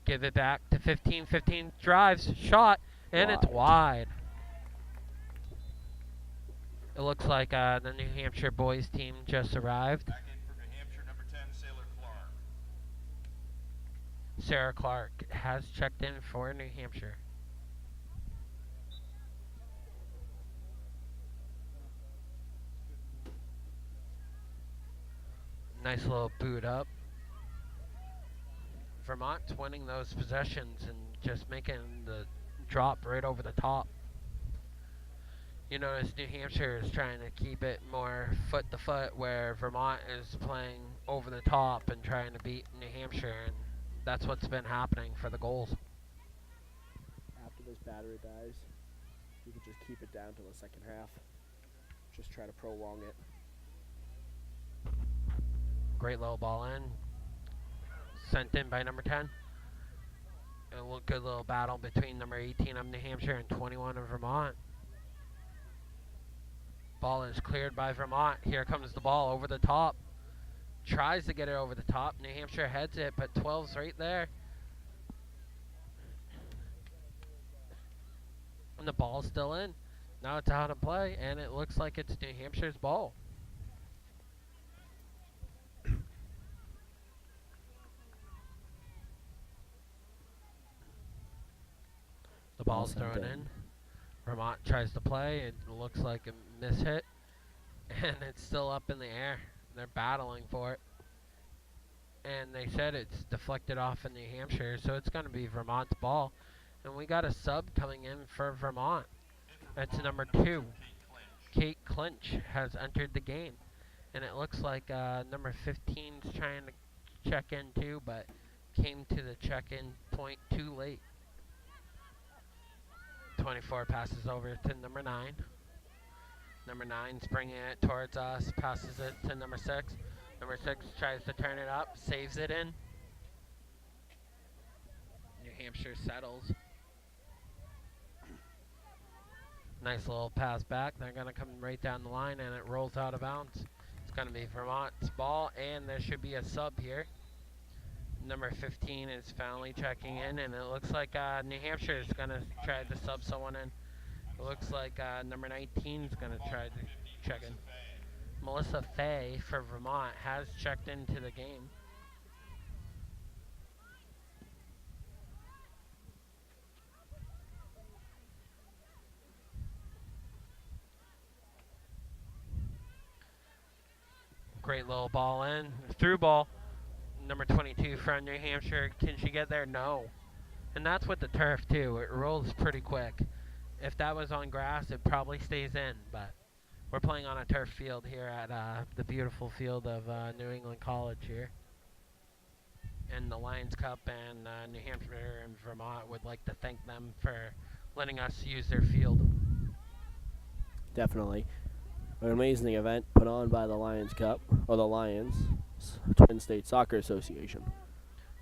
give it back to 15. 15 drives, shot, and it's wide. It looks like the New Hampshire boys team just arrived. Back in for New Hampshire, number 10, Sailor Clark. Sarah Clark has checked in for New Hampshire. Nice little boot up. Vermont's winning those possessions and just making the drop right over the top. You notice New Hampshire is trying to keep it more foot to foot, where Vermont is playing over the top and trying to beat New Hampshire, and that's what's been happening for the goals. After this battery dies, you can just keep it down to the second half. Just try to prolong it. Great little ball in. Sent in by number 10. A good little battle between number 18 of New Hampshire and 21 of Vermont. Ball is cleared by Vermont. Here comes the ball over the top. Tries to get it over the top. New Hampshire heads it, but 12's right there. And the ball's still in. Now it's out of play, and it looks like it's New Hampshire's ball. ball's sent thrown in. Vermont tries to play. It looks like a mishit. And it's still up in the air. They're battling for it. And they said it's deflected off in New Hampshire, so it's going to be Vermont's ball. And we got a sub coming in for Vermont. That's number 2. Kate Clinch has entered the game. And it looks like number 15's trying to check in too, but came to the check-in point too late. 24 passes over to number 9. Number 9's bringing it towards us, passes it to number 6. Number 6 tries to turn it up, saves it in. New Hampshire settles. Nice little pass back. They're going to come right down the line, and it rolls out of bounds. It's going to be Vermont's ball, and there should be a sub here. Number 15 is finally checking in, and it looks like New Hampshire is going to try to sub someone in. It looks like number 19 is going to try to check in. Melissa Fay for Vermont has checked into the game. Great little ball in. Through ball. Number 22 from New Hampshire. Can she get there? No. And that's with the turf, too. It rolls pretty quick. If that was on grass, it probably stays in. But we're playing on a turf field here at the beautiful field of New England College here. And the Lions Cup and New Hampshire and Vermont would like to thank them for letting us use their field. Definitely. An amazing event put on by the Lions Cup, or the Lions, Twin State Soccer Association.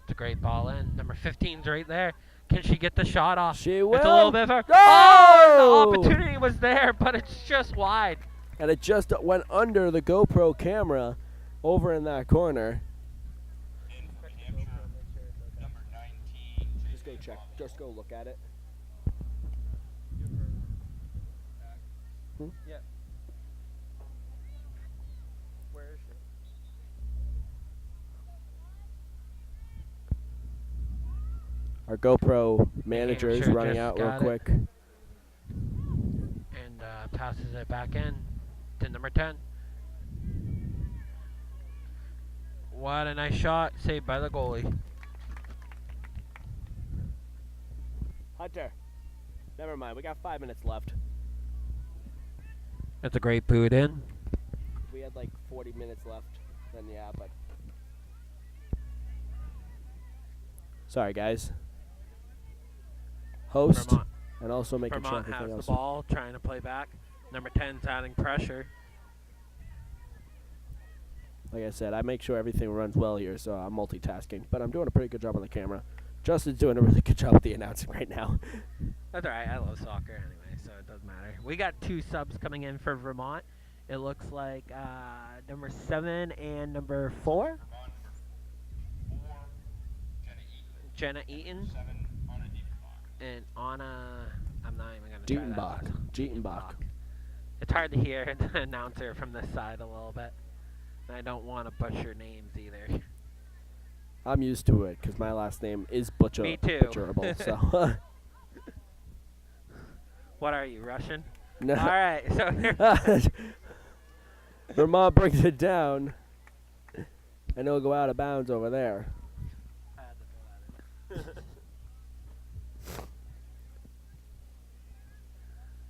It's a great ball in. Number 15's right there. Can she get the shot off? She will. It's a little bit far. Oh! The opportunity was there, but it's just wide. And it just went under the GoPro camera over in that corner. Number 19. Just go check. Just go look at it. Yeah. Where is she? Our GoPro manager is sure running just out real got it. quick. And passes it back in to number 10. What a nice shot, saved by the goalie. Hunter, never mind. We got 5 minutes left. That's a great boot in. If we had like 40 minutes left, then yeah, but. Sorry, guys. Host, Vermont, and also making sure Vermont everything has else. the ball, trying to play back. Number 10's adding pressure. Like I said, I make sure everything runs well here, so I'm multitasking. But I'm doing a pretty good job on the camera. Justin's doing a really good job with the announcing right now. That's all right. I love soccer anyway, so it doesn't matter. We got 2 subs coming in for Vermont. It looks like number 7 and number 4. Vermont number 4, Jenna Eaton. Jenna Eaton 7, Anna Dietenbach. and Anna. I'm not even going to try that. last one. Dietenbach. It's hard to hear the announcer from this side a little bit. And I don't want to butcher names either. I'm used to it because my last name is Me too. butcherable. So. What are you, Russian? No. All right, so Vermont brings it down, and it'll go out of bounds over there. I had to throw that in.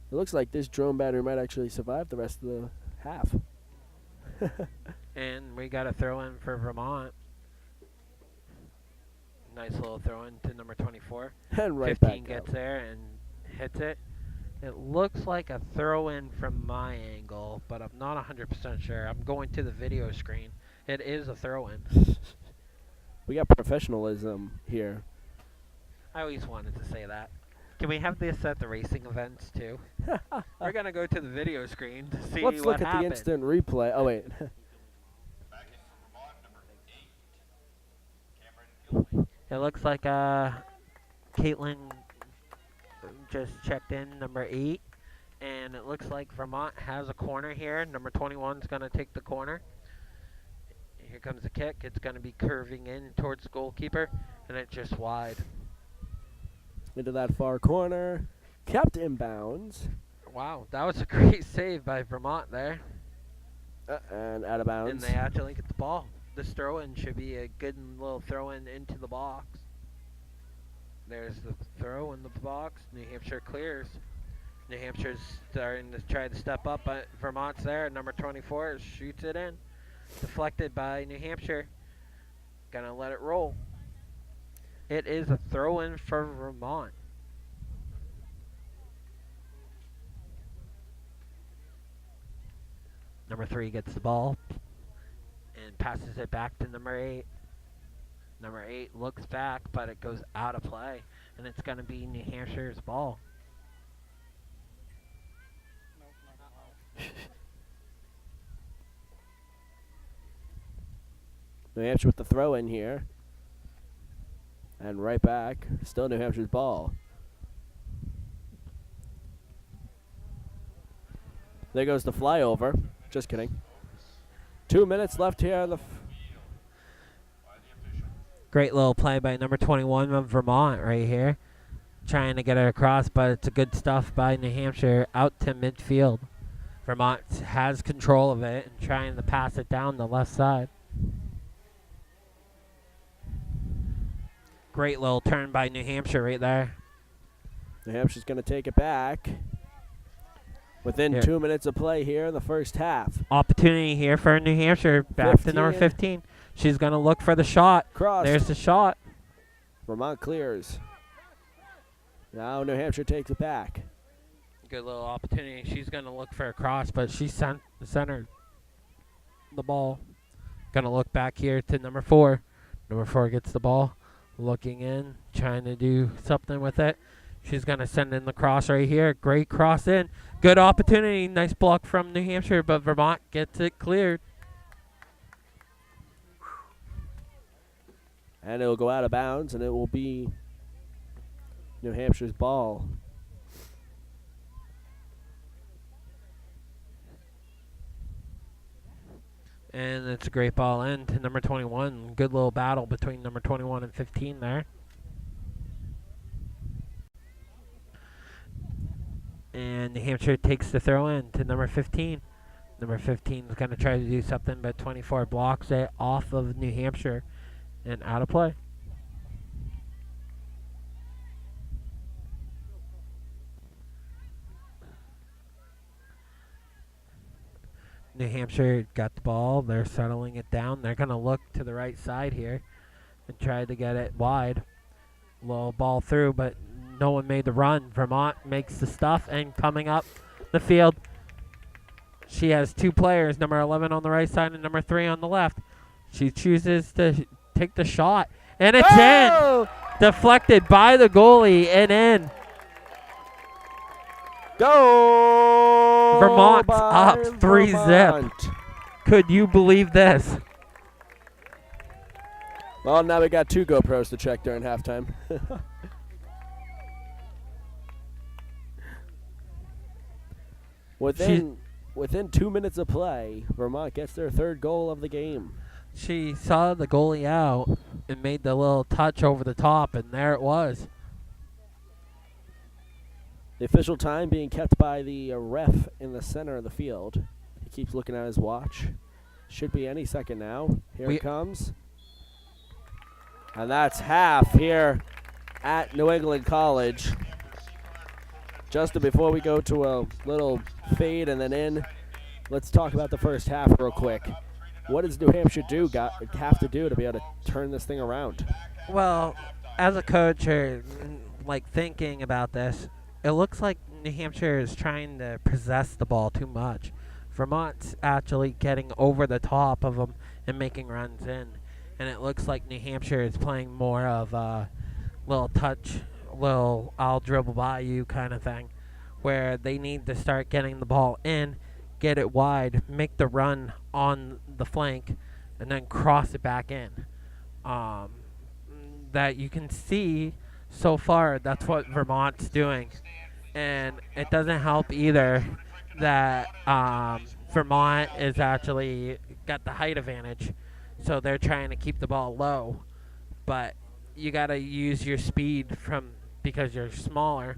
It looks like this drone battery might actually survive the rest of the half. And we got a throw in for Vermont. Nice little throw in to number 24. And right 15 back gets out. there and hits it. It looks like a throw in from my angle, but I'm not 100% sure. I'm going to the video screen. It is a throw in. We got professionalism here. I always wanted to say that. Can we have this at the racing events too? We're going to go to the video screen to see Let's what look at happened. the instant replay. Oh, wait. Back in for Vermont, number 8, Cameron Gilby. It looks like Caitlin just checked in, number 8. And it looks like Vermont has a corner here. Number 21 is going to take the corner. Here comes the kick. It's going to be curving in towards the goalkeeper. And it's just wide. into that far corner. Kept in bounds. Wow, that was a great save by Vermont there. And out of bounds. And they actually get the ball. This throw-in should be a good little throw-in into the box. There's the throw in the box. New Hampshire clears. New Hampshire's starting to try to step up, but Vermont's there. Number 24 shoots it in. Deflected by New Hampshire. Gonna let it roll. It is a throw-in for Vermont. Number 3 gets the ball and passes it back to number 8. Number 8 looks back, but it goes out of play, and it's going to be New Hampshire's ball. New Hampshire with the throw in here. And right back. Still New Hampshire's ball. There goes the flyover. Just kidding. 2 minutes left here on the... Great little play by number 21 of Vermont right here. Trying to get it across, but it's a good stuff by New Hampshire out to midfield. Vermont has control of it and trying to pass it down the left side. Great little turn by New Hampshire right there. New Hampshire's going to take it back. Within Here. 2 minutes of play here in the first half. Opportunity here for New Hampshire. Back to number 15. She's going to look for the shot. Cross. There's the shot. Vermont clears. Now New Hampshire takes it back. Good little opportunity. She's going to look for a cross, but she centered the ball. Going to look back here to number 4. Number 4 gets the ball. Looking in, trying to do something with it. She's going to send in the cross right here. Great cross in. Good opportunity. Nice block from New Hampshire, but Vermont gets it cleared. And it will go out of bounds, and it will be New Hampshire's ball. And it's a great ball in to number 21. Good little battle between number 21 and 15 there. And New Hampshire takes the throw in to number 15. Number 15 is going to try to do something, but 24 blocks it off of New Hampshire and out of play. New Hampshire got the ball. They're settling it down. They're going to look to the right side here and try to get it wide. Little ball through, but no one made the run. Vermont makes the stuff, and coming up the field, she has 2 players, number 11 on the right side and number 3 on the left. She chooses to take the shot, and it's in. Deflected by the goalie and in. Go! Vermont's up 3-zip. Could you believe this? Well, now we got 2 GoPros to check during halftime. Within 2 minutes of play, Vermont gets their 3rd goal of the game. She saw the goalie out and made the little touch over the top, and there it was. The official time being kept by the ref in the center of the field. He keeps looking at his watch. Should be any second now. Here it comes. And that's half here at New England College. Justin, before we go to a little fade and then in, let's talk about the first half real quick. What does New Hampshire have to do to be able to turn this thing around? Well, as a coach or thinking about this, it looks like New Hampshire is trying to possess the ball too much. Vermont's actually getting over the top of them and making runs in. And it looks like New Hampshire is playing more of a little touch, little I'll dribble by you kind of thing, where they need to start getting the ball in, get it wide, make the run on the flank, and then cross it back in. That you can see so far that's what Vermont's doing. And it doesn't help either that Vermont is actually got the height advantage. So they're trying to keep the ball low. But you got to use your speed from because you're smaller,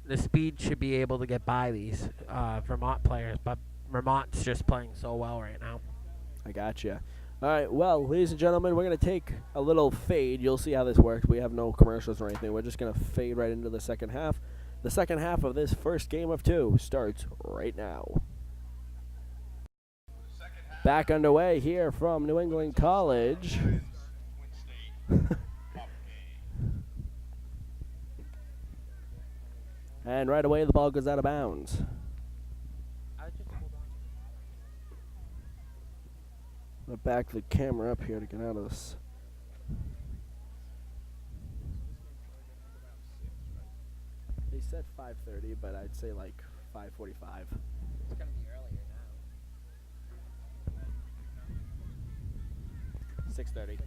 the speed should be able to get by these Vermont players, but Vermont's just playing so well right now. I gotcha. All right, well, ladies and gentlemen, we're going to take a little fade. You'll see how this works. We have no commercials or anything. We're just going to fade right into the second half. The second half of this first game of 2 starts right now. Back underway here from New England College. And right away, the ball goes out of bounds. I'll back the camera up here to get out of this. They said 5:30, but I'd say like 5:45. It's going to be earlier now. 6:30.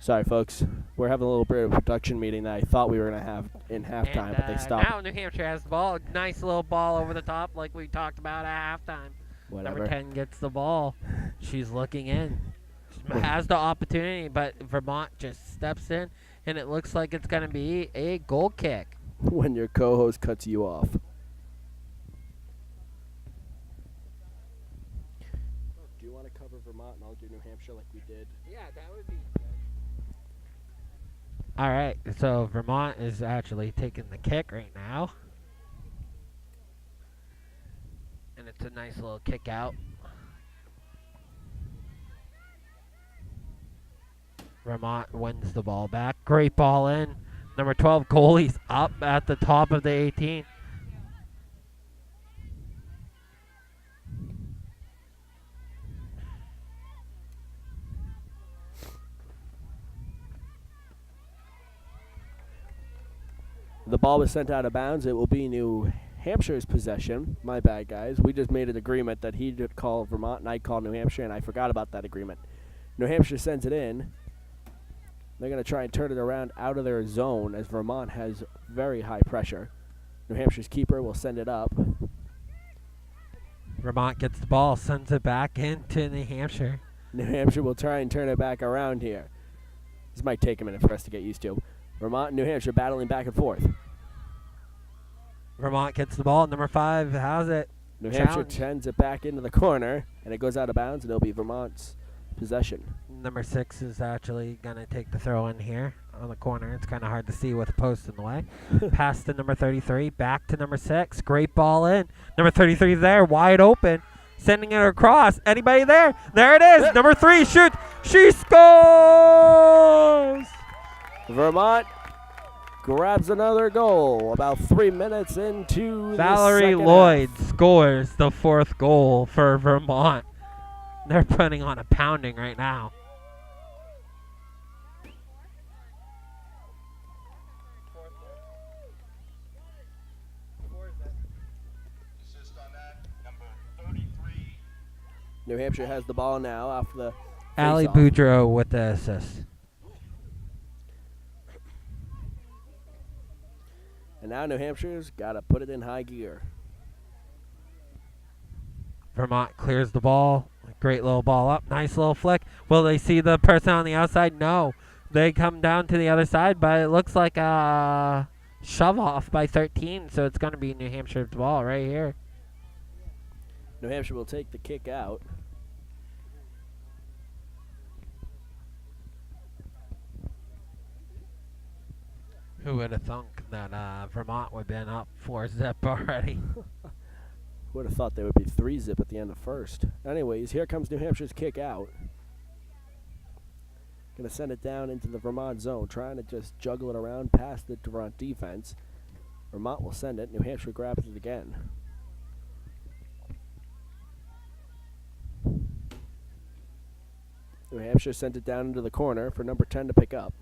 Sorry, folks. We're having a little bit of a production meeting that I thought we were going to have in halftime, but they stopped. Now New Hampshire has the ball. Nice little ball over the top like we talked about at halftime. Whatever. Number 10 gets the ball. She's looking in. Has the opportunity, but Vermont just steps in, and it looks like it's going to be a goal kick. When your co-host cuts you off. Do you want to cover Vermont and I'll do New Hampshire like we did? Yeah, that would be good. All right, so Vermont is actually taking the kick right now. And it's a nice little kick out. Vermont wins the ball back. Great ball in. Number 12, goalie's up at the top of the 18. The ball was sent out of bounds. It will be New Hampshire's possession. My bad, guys. We just made an agreement that he did call Vermont and I called New Hampshire, and I forgot about that agreement. New Hampshire sends it in. They're going to try and turn it around out of their zone as Vermont has very high pressure. New Hampshire's keeper will send it up. Vermont gets the ball, sends it back into New Hampshire. New Hampshire will try and turn it back around here. This might take a minute for us to get used to. Vermont and New Hampshire battling back and forth. Vermont gets the ball. Number 5 has it. New Hampshire sends it back into the corner, and it goes out of bounds, and it'll be Vermont's possession. Number 6 is actually going to take the throw in here on the corner. It's kind of hard to see with the post in the way. Pass to number 33, back to number 6. Great ball in. Number 33 there, wide open. Sending it across. Anybody there? There it is. Number 3 shoots. She scores! Vermont grabs another goal about 3 minutes into Valerie the second Lloyd half. scores the 4th goal for Vermont. They're putting on a pounding right now. Assist on that, number 33. New Hampshire has the ball now off the Ali face-off. Boudreau with the assist. And now New Hampshire's got to put it in high gear. Vermont clears the ball. Great little ball up. Nice little flick. Will they see the person on the outside? No. They come down to the other side, but it looks like a shove off by 13, so it's going to be New Hampshire's ball right here. New Hampshire will take the kick out. Who would have thunk that Vermont would have been up 4-0 already? Would have thought there would be 3-0 at the end of first. Anyways, here comes New Hampshire's kick out. Going to send it down into the Vermont zone, trying to just juggle it around past the Vermont defense. Vermont will send it. New Hampshire grabs it again. New Hampshire sent it down into the corner for number 10 to pick up.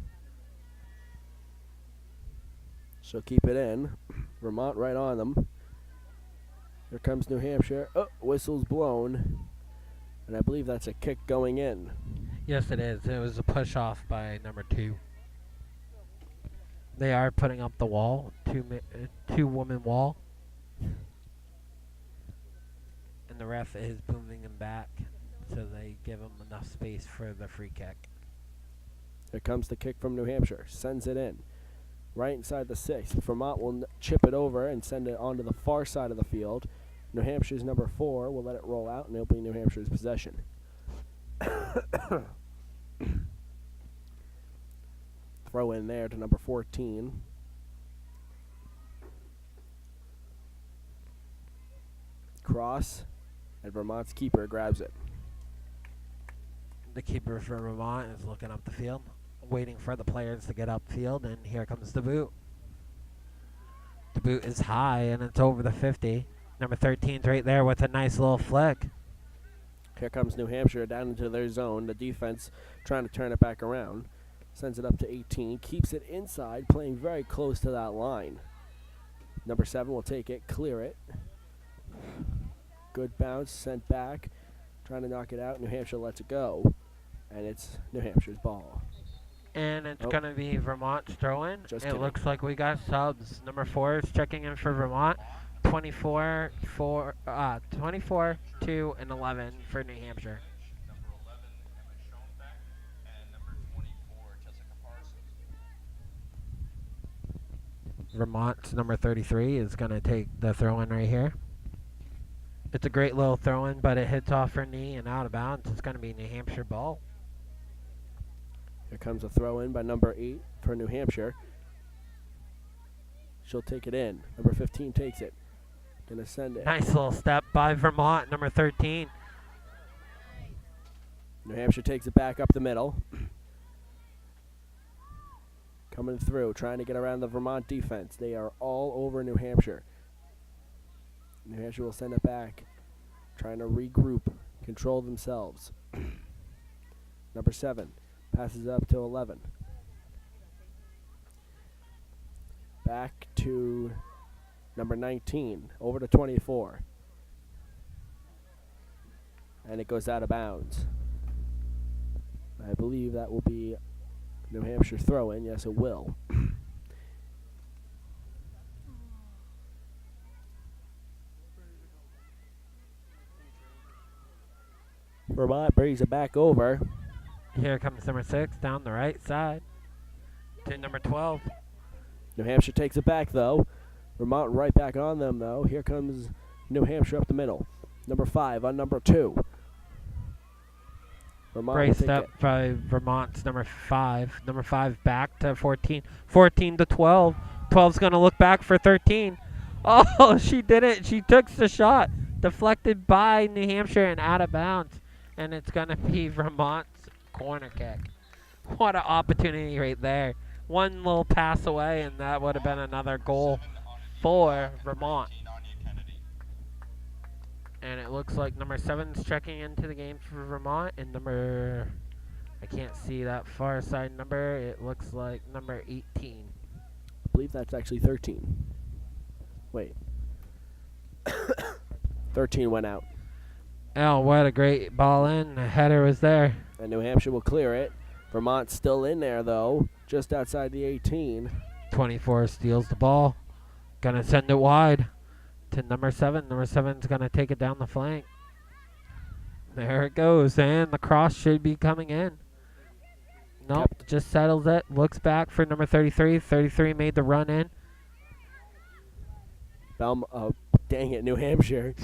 So keep it in. Vermont right on them. Here comes New Hampshire. Oh, whistle's blown. And I believe that's a kick going in. Yes, it is. It was a push off by number 2. They are putting up the wall, two-woman wall. And the ref is booming them back, so they give them enough space for the free kick. Here comes the kick from New Hampshire. Sends it in. right inside the 6. Vermont will chip it over and send it onto the far side of the field. New Hampshire's number 4 will let it roll out, and it'll be New Hampshire's possession. Throw in there to number 14. Cross, and Vermont's keeper grabs it. The keeper for Vermont is looking up the field, waiting for the players to get upfield, and here comes the boot. The boot is high, and it's over the 50. Number 13's right there with a nice little flick. Here comes New Hampshire down into their zone. The defense trying to turn it back around. Sends it up to 18. Keeps it inside, playing very close to that line. Number 7 will take it, clear it. Good bounce, sent back. Trying to knock it out. New Hampshire lets it go. And it's New Hampshire's ball. And it's going to be Vermont's throw-in. Just it kidding. looks like we got subs. Number 4 is checking in for Vermont. 24, 2, and 11 for New Hampshire. Number 11, Emma Schoenbeck, and number 24, Jessica Parsons. Vermont's number 33 is going to take the throw-in right here. It's a great little throw-in, but it hits off her knee and out of bounds. It's going to be New Hampshire ball. Here comes a throw in by number 8 for New Hampshire. She'll take it in. Number 15 takes it. Gonna send it. Nice little step by Vermont, number 13. New Hampshire takes it back up the middle. Coming through, trying to get around the Vermont defense. They are all over New Hampshire. New Hampshire will send it back. Trying to regroup, control themselves. Number 7 passes up to 11. Back to number 19, over to 24. And it goes out of bounds. I believe that will be New Hampshire throw-in. Yes, it will. Vermont brings it back over. Here comes number 6 down the right side to number 12. New Hampshire takes it back, though. Vermont right back on them, though. Here comes New Hampshire up the middle. Number 5 on number 2. Vermont Great will take step it. by Vermont's number 5. Number 5 back to 14. 14 to 12. 12's going to look back for 13. Oh, she did it. She took the shot. Deflected by New Hampshire and out of bounds. And it's going to be Vermont's corner kick. What an opportunity right there. One little pass away, and that would have been another goal for Vermont. And it looks like number 7's checking into the game for Vermont, and number, I can't see that far side number, it looks like number 18. I believe that's actually 13. Wait. 13 went out. Oh, what a great ball in. The header was there. And New Hampshire will clear it. Vermont's still in there, though, just outside the 18. 24 steals the ball. Gonna send it wide to number 7. Number 7's gonna take it down the flank. There it goes, and the cross should be coming in. Nope, just settles it. Looks back for number 33. 33 made the run in. Dang it, New Hampshire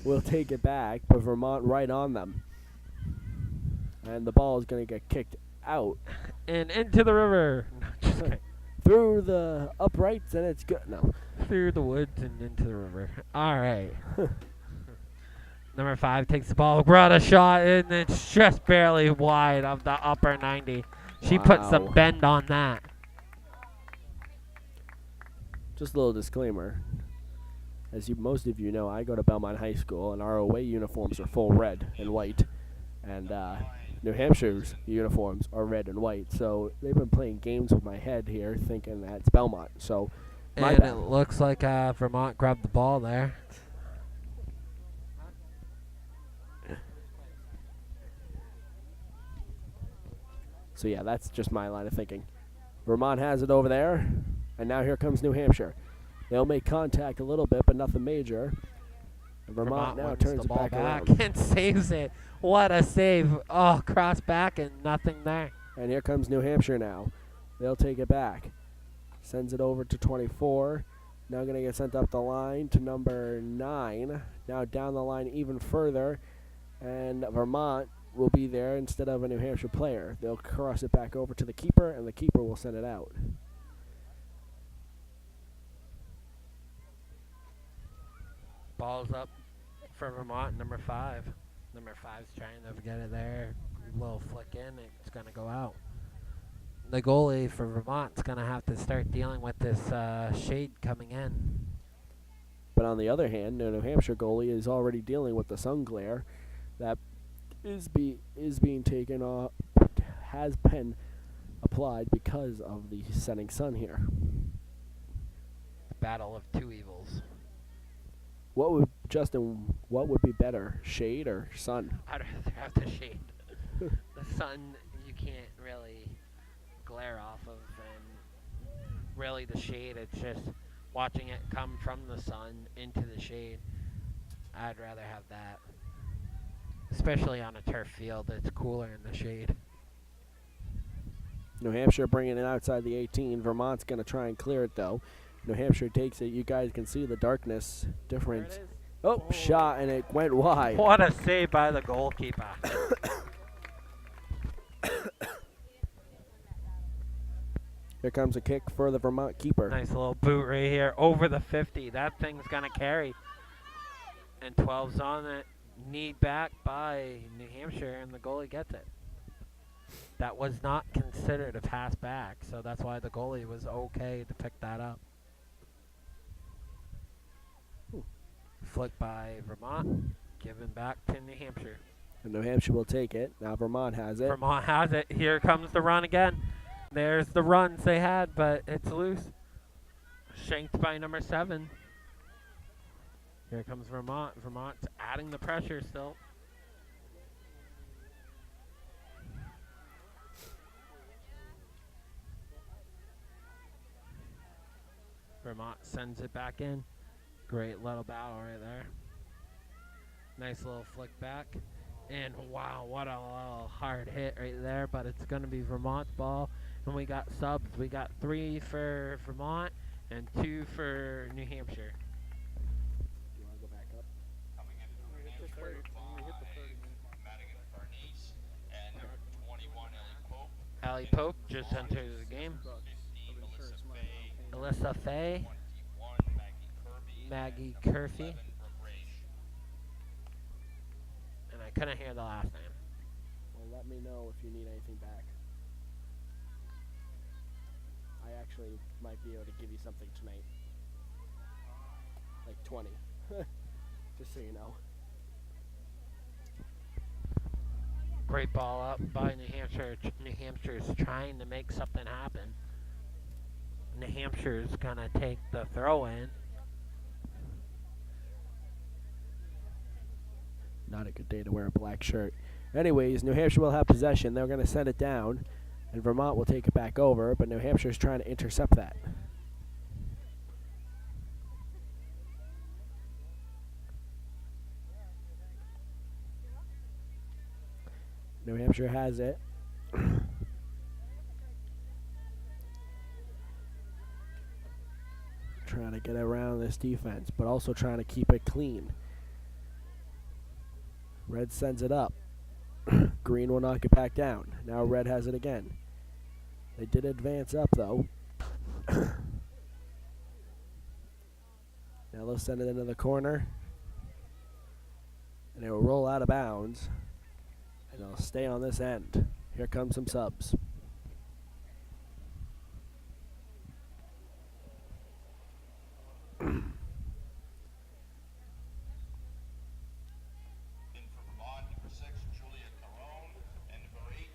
will take it back, but Vermont right on them. And the ball is going to get kicked out. And into the river. No, just kidding. Through the uprights, and it's good. No. Through the woods and into the river. All right. Number 5 takes the ball. Brought a shot, and it's just barely wide of the upper 90. She put some Wow. bend on that. Just a little disclaimer. As most of you know, I go to Belmont High School, and our away uniforms are full red and white. And New Hampshire's uniforms are red and white. So they've been playing games with my head here, thinking that it's Belmont. So my And bad. it looks like Vermont grabbed the ball there. So yeah, that's just my line of thinking. Vermont has it over there, and now here comes New Hampshire. They'll make contact a little bit, but nothing major. And Vermont now wins turns the it ball back back around. and saves it. What a save. Oh, cross back and nothing there. And here comes New Hampshire now. They'll take it back. Sends it over to 24. Now going to get sent up the line to number 9. Now down the line even further. And Vermont will be there instead of a New Hampshire player. They'll cross it back over to the keeper, and the keeper will send it out. Ball's up for Vermont, number 5. Number 5's trying to get it there. Little flick in, it's going to go out. The goalie for Vermont's going to have to start dealing with this shade coming in. But on the other hand, the New Hampshire goalie is already dealing with the sun glare that is being taken off, has been applied because of the setting sun here. Battle of two evils. What would be better, shade or sun? I'd rather have the shade. The sun you can't really glare off of, and really the shade, it's just watching it come from the sun into the shade. I'd rather have that. Especially on a turf field, it's cooler in the shade. New Hampshire bringing it outside the 18. Vermont's going to try and clear it, though. New Hampshire takes it. You guys can see the darkness difference. Oh, shot, and it went wide. What a save by the goalkeeper. Here comes a kick for the Vermont keeper. Nice little boot right here over the 50. That thing's going to carry. And 12's on it. Need back by New Hampshire, and the goalie gets it. That was not considered a pass back, so that's why the goalie was okay to pick that up. Flick by Vermont, given back to New Hampshire. And New Hampshire will take it. Now Vermont has it. Vermont has it. Here comes the run again. There's the runs they had, but it's loose. Shanked by number 7. Here comes Vermont. Vermont's adding the pressure still. Vermont sends it back in. Great little battle right there. Nice little flick back. And wow, what a little hard hit right there. But it's going to be Vermont's ball. And we got subs. We got 3 for Vermont and 2 for New Hampshire. Allie Pope just entered the game. Alyssa Faye. Maggie Curfey. And I couldn't hear the last name. Well, let me know if you need anything back. I actually might be able to give you something tonight. Like 20. Just so you know. Great ball up by New Hampshire. New Hampshire's trying to make something happen. New Hampshire's going to take the throw in. Not a good day to wear a black shirt. Anyways, New Hampshire will have possession. They're going to send it down, and Vermont will take it back over, but New Hampshire's trying to intercept that. New Hampshire has it. Trying to get around this defense, but also trying to keep it clean. Red sends it up. Green will knock it back down. Now Red has it again. They did advance up, though. Now they'll send it into the corner. And it will roll out of bounds. And they'll stay on this end. Here come some subs.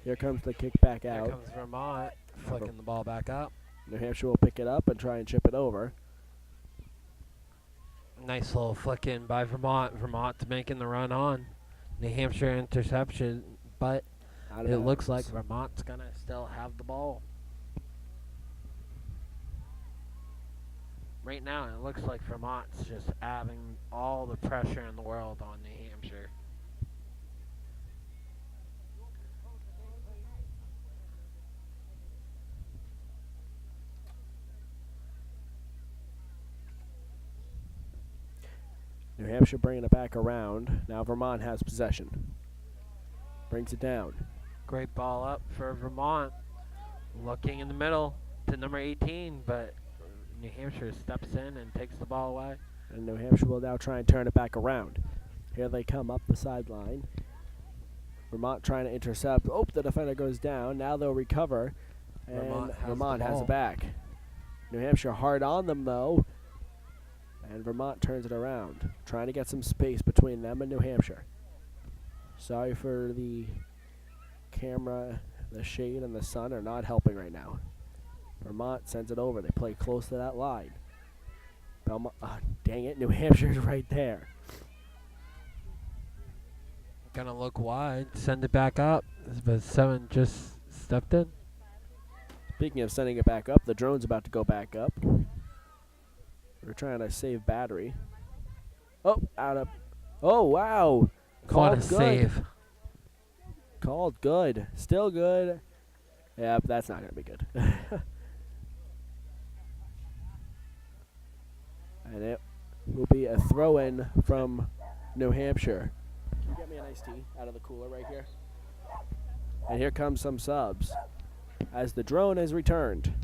Here comes the kick back out. Here comes Vermont, flicking the ball back up. New Hampshire will pick it up and try and chip it over. Nice little flick in by Vermont. Vermont's making the run on. New Hampshire interception, but it looks like Vermont's going to still have the ball. Right now, it looks like Vermont's just having all the pressure in the world on New Hampshire. New Hampshire bringing it back around. Now Vermont has possession. Brings it down. Great ball up for Vermont. Looking in the middle to number 18, but New Hampshire steps in and takes the ball away. And New Hampshire will now try and turn it back around. Here they come up the sideline. Vermont trying to intercept. Oh, the defender goes down. Now they'll recover. And Vermont has it back. New Hampshire hard on them, though. And Vermont turns it around. Trying to get some space between them and New Hampshire. Sorry for the camera. The shade and the sun are not helping right now. Vermont sends it over. They play close to that line. Belmont, dang it, New Hampshire's right there. Gonna look wide, send it back up, but 7 just stepped in. Speaking of sending it back up, the drone's about to go back up. We're trying to save battery. Oh, out of. Oh, wow. What Called a good. save. Called good. Still good. Yeah, but that's not going to be good. And it will be a throw-in from New Hampshire. Can you get me an iced tea out of the cooler right here? And here comes some subs as the drone is returned.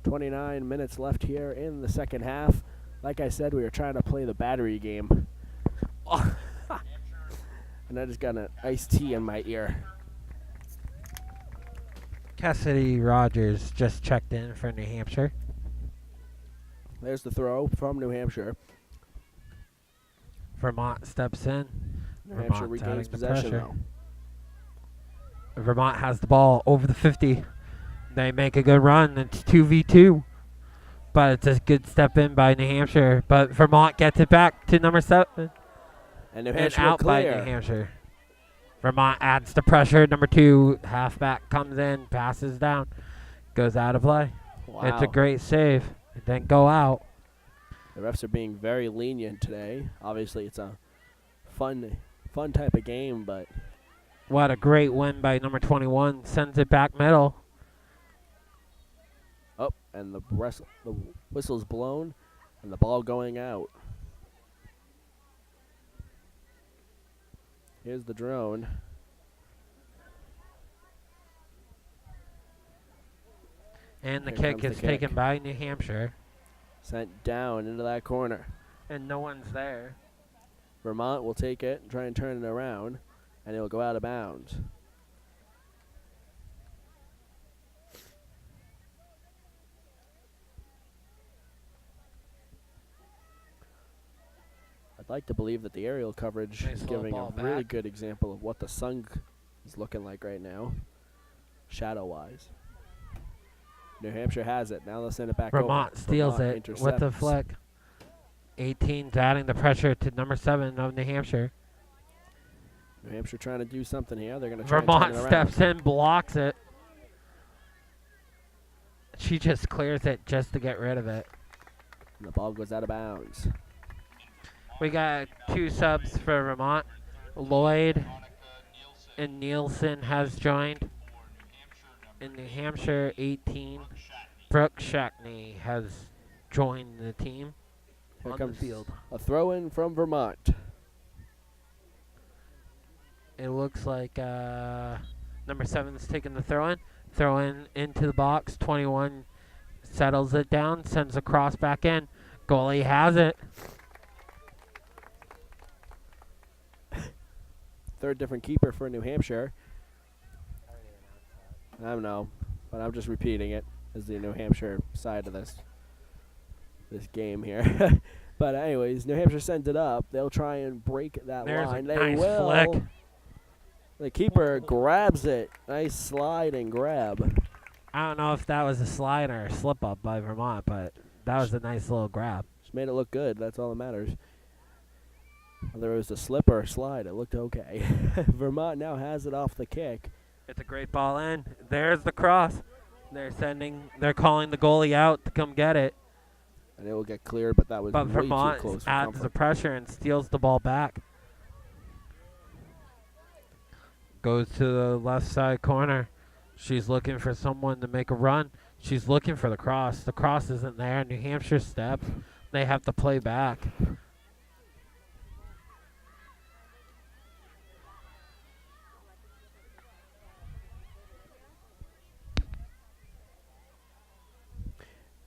29 minutes left here in the second half. Like I said, we were trying to play the battery game. And I just got an iced tea in my ear. Cassidy Rogers just checked in for New Hampshire. There's the throw from New Hampshire. Vermont steps in. New Hampshire Vermont's regains adding the possession, pressure. though. Vermont has the ball over the 50. They make a good run. It's 2v2. But it's a good step in by New Hampshire. But Vermont gets it back to number 7. And New And Hampshire will out by clear. New Hampshire. Vermont adds the pressure. Number 2, halfback comes in, passes down, goes out of play. Wow. It's a great save. It didn't go out. The refs are being very lenient today. Obviously, it's a fun type of game, but What a great win by number 21. Sends it back middle. oh, and the whistle's blown, and the ball going out. Here's the drone. And the Here kick comes the is taken kick. by New Hampshire. Sent down into that corner. And no one's there. Vermont will take it and try and turn it around, and it will go out of bounds. I'd like to believe that the aerial coverage Nice is little giving a ball really back. good example of what the sun is looking like right now, shadow-wise. New Hampshire has it. Now they'll send it back over. Vermont steals Vermont it with the intercepts. flick. 18's adding the pressure to number 7 of New Hampshire. New Hampshire trying to do something here. They're going to try Vermont and turn it around. steps in, blocks it. She just clears it just to get rid of it. And the ball goes out of bounds. We got 2 subs for Vermont. Lloyd and Nielsen has joined. In New Hampshire, 18. Brooke Shackney has joined the team Here on the comes field. a throw-in from Vermont. It looks like number 7's taking the throw-in. Throw-in into the box. 21 settles it down, sends the cross back in. Goalie has it. Third different keeper for New Hampshire. I don't know, but I'm just repeating it as the New Hampshire side of this game here. But anyways, New Hampshire sends it up. They'll try and break that There's line. a They nice will. flick. The keeper grabs it. Nice slide and grab. I don't know if that was a slide or a slip-up by Vermont, but that was a nice little grab. Just made it look good. That's all that matters. Whether it was a slip or a slide, it looked okay. Vermont now has it off the kick. It's a great ball in. There's the cross. They're calling the goalie out to come get it. And it will get cleared, but that was But way Vermont too close for adds the comfort. pressure and steals the ball back. Goes to the left side corner. She's looking for someone to make a run. She's looking for the cross. The cross isn't there. New Hampshire steps. They have to play back.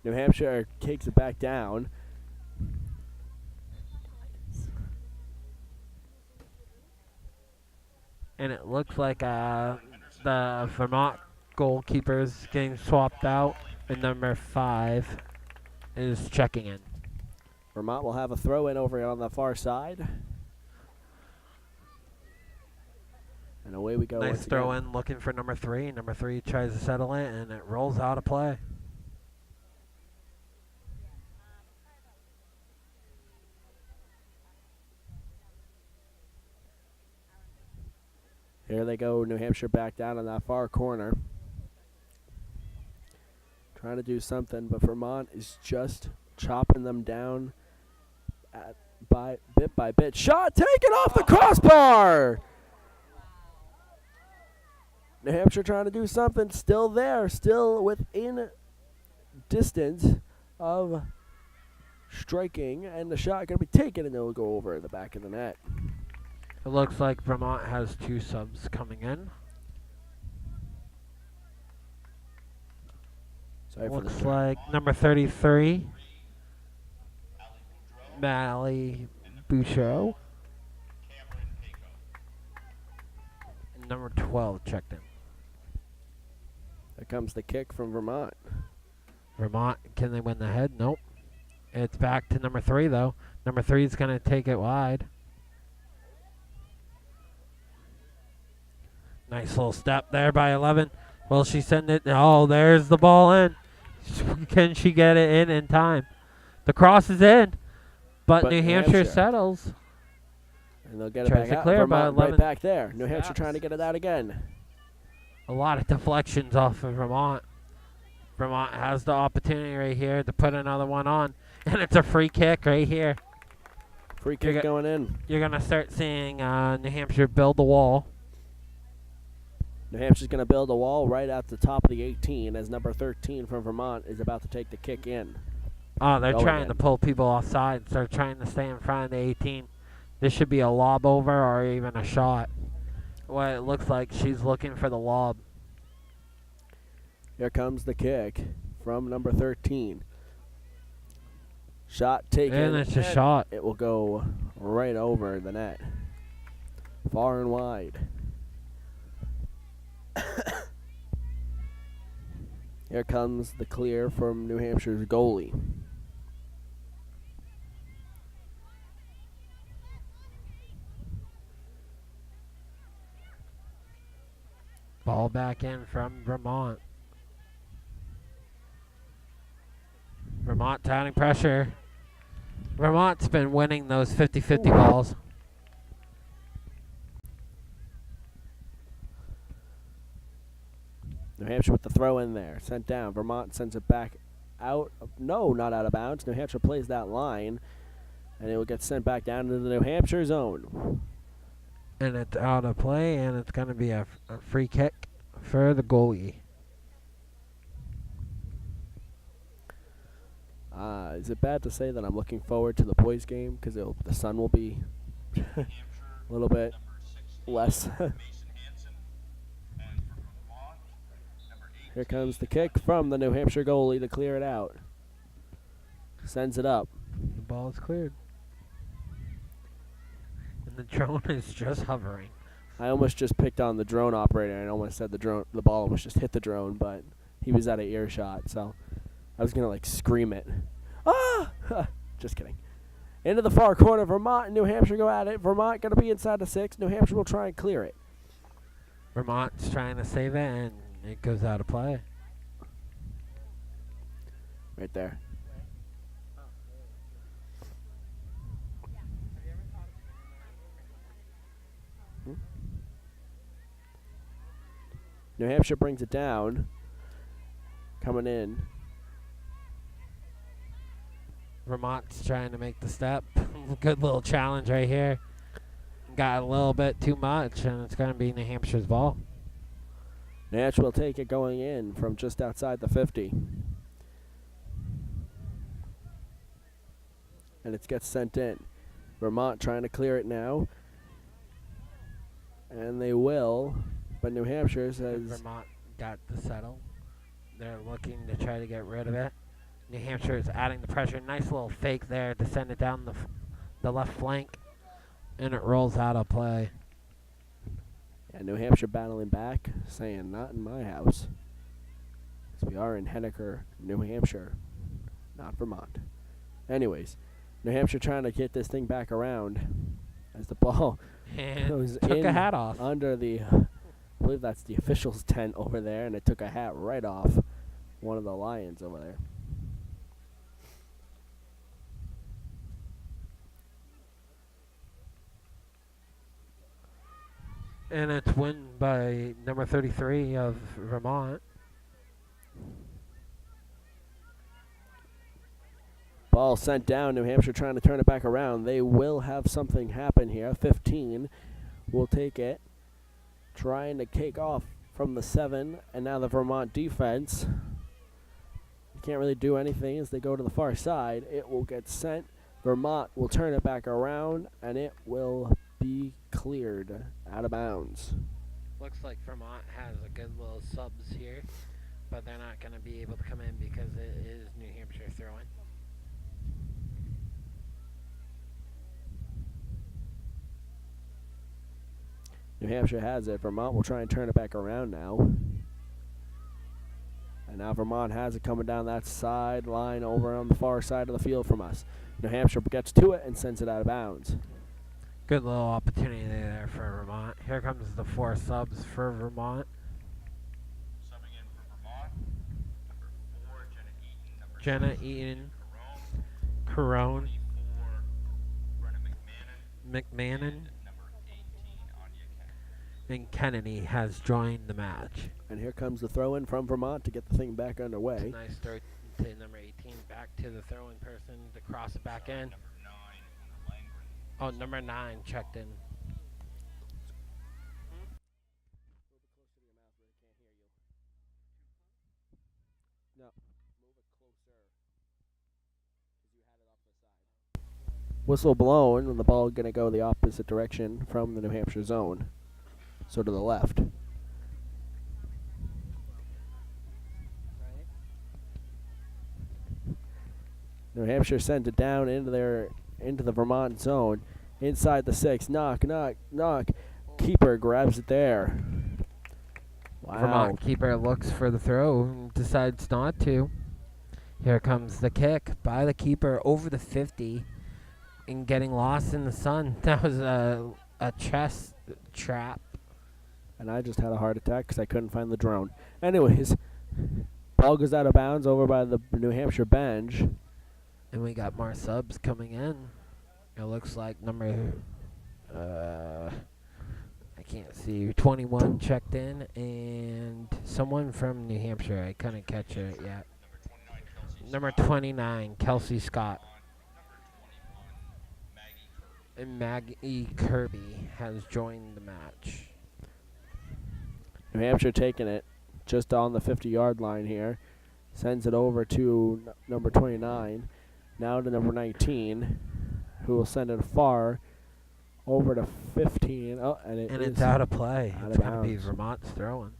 New Hampshire takes it back down. And it looks like the Vermont goalkeeper's getting swapped out, and number 5 is checking in. Vermont will have a throw in over on the far side. And away we go. Nice once throw again. in looking for number 3. Number 3 tries to settle it, and it rolls out of play. Here they go, New Hampshire back down in that far corner. Trying to do something, but Vermont is just chopping them down bit by bit. Shot taken off the crossbar! New Hampshire trying to do something, still there, still within distance of striking, and the shot going to be taken, and it'll go over the back of the net. It looks like Vermont has 2 subs coming in. Sorry for Looks the like number 33, Mally Bouchot. And number 12 checked in. There comes the kick from Vermont. Vermont, can they win the head? Nope. It's back to number 3, though. Number 3 is going to take it wide. Nice little step there by 11. Will she send it? Oh, there's the ball in. Can she get it in time? The cross is in, but New Hampshire settles. And they'll get it Tries back to out. clear by Vermont 11 right back there. New Hampshire steps. trying to get it out again. A lot of deflections off of Vermont. Vermont has the opportunity right here to put another one on, and it's a free kick right here. Free kick going in. You're going to start seeing New Hampshire build the wall. New Hampshire's going to build a wall right at the top of the 18 as number 13 from Vermont is about to take the kick in. Oh, they're Going trying in. to pull people offside. They're trying to stay in front of the 18. This should be a lob over or even a shot. What it looks like, she's looking for the lob. Here comes the kick from number 13. Shot taken. And it's a shot. It will go right over the net. Far and wide. Here comes the clear from New Hampshire's goalie. Ball back in from Vermont. Vermont adding pressure. Vermont's been winning those 50-50 balls. New Hampshire with the throw in there. Sent down. Vermont sends it back out. No, not out of bounds. New Hampshire plays that line. And it will get sent back down into the New Hampshire zone. And it's out of play, and it's going to be a free kick for the goalie. Is it bad to say that I'm looking forward to the boys' game because the sun will be a little bit less? Here comes the kick from the New Hampshire goalie to clear it out. Sends it up. The ball is cleared. And the drone is just hovering. I almost just picked on the drone operator and almost said the ball almost just hit the drone, but he was out of earshot, so I was gonna scream it. Ah! Just kidding. Into the far corner, Vermont and New Hampshire go at it. Vermont gonna be inside the 6. New Hampshire will try and clear it. Vermont's trying to save it, and it goes out of play. Right there. New Hampshire brings it down. Coming in. Vermont's trying to make the step. Good little challenge right here. Got a little bit too much, and it's going to be New Hampshire's ball. New Hampshire will take it going in from just outside the 50. And it gets sent in. Vermont trying to clear it now. And they will. But New Hampshire says... Vermont got the settle. They're looking to try to get rid of it. New Hampshire is adding the pressure. Nice little fake there to send it down the left flank, and it rolls out of play. And New Hampshire battling back, saying, not in my house. So we are in Henniker, New Hampshire, not Vermont. Anyways, New Hampshire trying to get this thing back around as the ball And goes took in a hat off. under the, I believe that's the official's tent over there, and it took a hat right off one of the Lions over there. And it's win by number 33 of Vermont. Ball sent down. New Hampshire trying to turn it back around. They will have something happen here. 15 will take it. Trying to kick off from the 7. And now the Vermont defense. Can't really do anything as they go to the far side. It will get sent. Vermont will turn it back around. And it will be cleared out of bounds. Looks like Vermont has a good little subs here, but they're not going to be able to come in because it is New Hampshire throwing. New Hampshire has it. Vermont will try and turn it back around now. And now Vermont has it coming down that sideline over on the far side of the field from us. New Hampshire gets to it and sends it out of bounds. Good little opportunity there for Vermont. Here comes the 4 subs for Vermont. Subbing in for Vermont, number 4, Jenna Eaton, Carone, 24, Brenna McMahon, number 18, Anya Kennedy. and Kennedy has joined the match. And here comes the throw-in from Vermont to get the thing back underway. Nice throw to number 18, back to the throwing person to cross it back in. Number 9, Hunter Langren. Oh, number 9 checked in. Whistle blown, and the ball going to go the opposite direction from the New Hampshire zone. So to the left. New Hampshire sent it down into the Vermont zone. Inside the 6. Knock, knock, knock. Keeper grabs it there. Wow. Vermont keeper looks for the throw and decides not to. Here comes the kick by the keeper over the 50 and getting lost in the sun. That was a chest trap. And I just had a heart attack because I couldn't find the drone. Anyways, ball goes out of bounds over by the New Hampshire bench. And we got more subs coming in. It looks like number, I can't see, 21 checked in, and someone from New Hampshire. I couldn't catch it yet. Number 29, Kelsey Scott. And Maggie Kirby has joined the match. New Hampshire taking it just on the 50-yard line here. Sends it over to number 29. Now to number 19, who will send it far over to 15. Oh, and it's out of play. Out It's of going to be bounds. Vermont's throwing.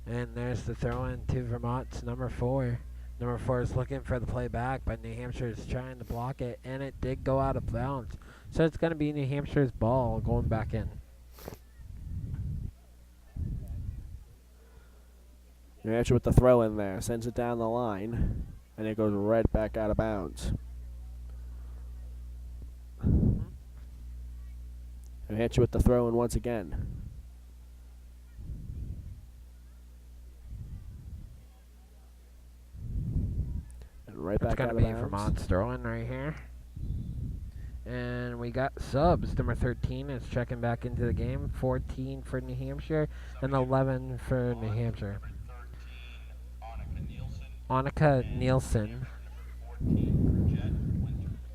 And there's the throw in to Vermont's number 4. Number 4 is looking for the play back, but New Hampshire is trying to block it, and it did go out of bounds. So it's going to be New Hampshire's ball going back in. New Hampshire with the throw in there. Sends it down the line, and it goes right back out of bounds. New Hampshire with the throw in once again. And right It's back going out to of be bounds. Vermont's throwing right here. And we got subs. Number 13 is checking back into the game. 14 for New Hampshire and 11 for New Hampshire. Annika Nielsen.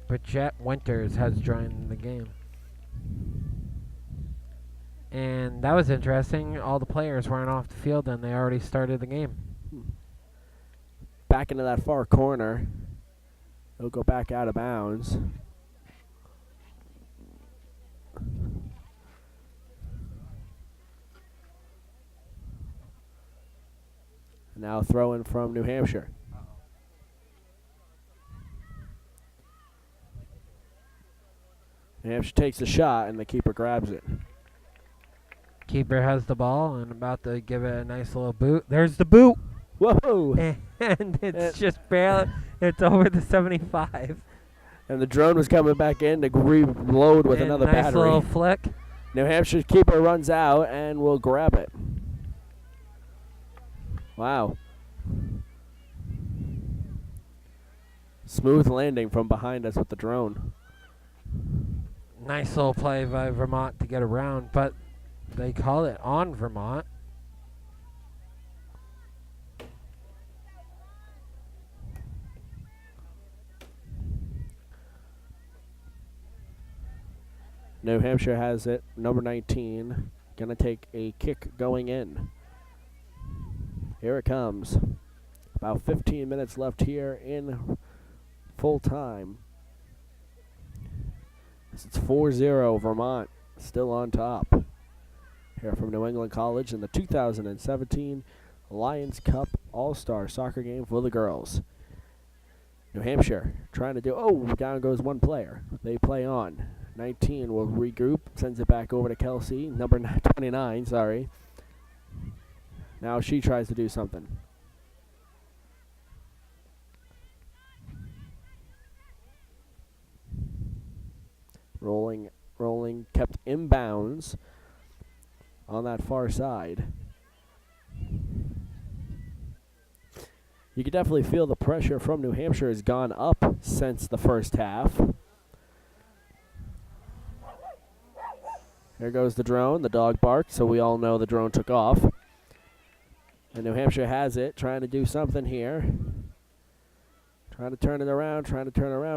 Bridget Winters has joined the game. And that was interesting. All the players weren't off the field and they already started the game. Back into that far corner. It'll go back out of bounds. Now throwing from New Hampshire. New Hampshire takes the shot, and the keeper grabs it. Keeper has the ball and about to give it a nice little boot. There's the boot! Whoa! And it's just barely, it's over the 75. And the drone was coming back in to reload with And another nice battery. little flick. New Hampshire's keeper runs out and will grab it. Wow. Smooth landing from behind us with the drone. Nice little play by Vermont to get around, but they call it on Vermont. New Hampshire has it. Number 19. Going to take a kick going in. Here it comes. About 15 minutes left here in full time. It's 4-0 Vermont still on top. Here from New England College in the 2017 Lions Cup All-Star Soccer Game for the girls. New Hampshire trying to do, down goes one player. They play on. 19 will regroup, sends it back over to Kelsey, number 29, sorry. Now she tries to do something. Rolling, kept inbounds on that far side. You can definitely feel the pressure from New Hampshire has gone up since the first half. There goes the drone. The dog barked, so we all know the drone took off. And New Hampshire has it, trying to do something here. Trying to turn it around.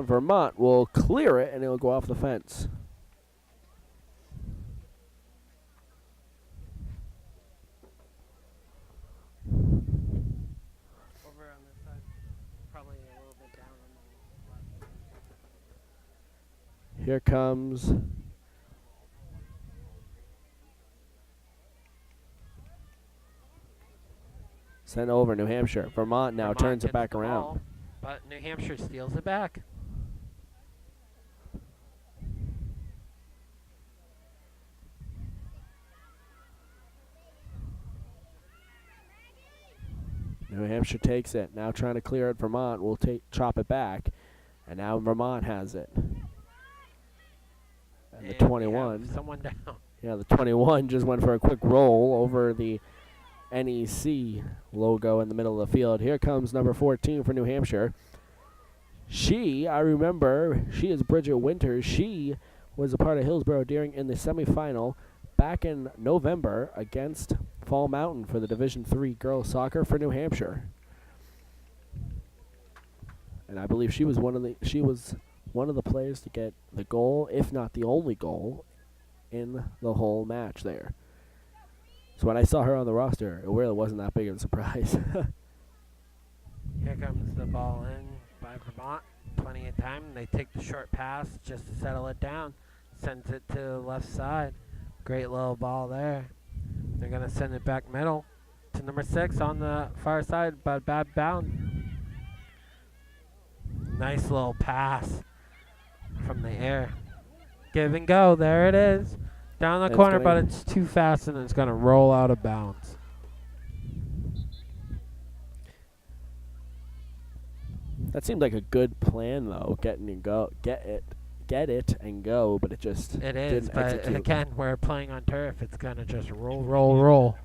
Vermont will clear it, and it'll go off the fence. Over on this side, probably a little bit down on the Here comes sent over New Hampshire. Vermont now Vermont turns it gets back the around. ball, but New Hampshire steals it back. New Hampshire takes it. Now trying to clear it. Vermont will chop it back. And now Vermont has it. And the And we 21. have someone down. Yeah, the 21 just went for a quick roll over the NEC logo in the middle of the field. Here comes number 14 for New Hampshire. I remember, she is Bridget Winters. She was a part of Hillsborough Deering in the semifinal back in November against Fall Mountain for the Division III girls soccer for New Hampshire. And I believe she was one of the players to get the goal, if not the only goal, in the whole match there. So when I saw her on the roster, it really wasn't that big of a surprise. Here comes the ball in by Vermont. Plenty of time. They take the short pass just to settle it down. Sends it to the left side. Great little ball there. They're going to send it back middle to number 6 on the far side, but bad bound. Nice little pass from the air. Give and go. There it is. Down the It's corner, gonna- but it's too fast and it's going to roll out of bounds. That seemed like a good plan, though. Get it and go, but it just It is, didn't but execute. again, we're playing on turf. It's going to just roll.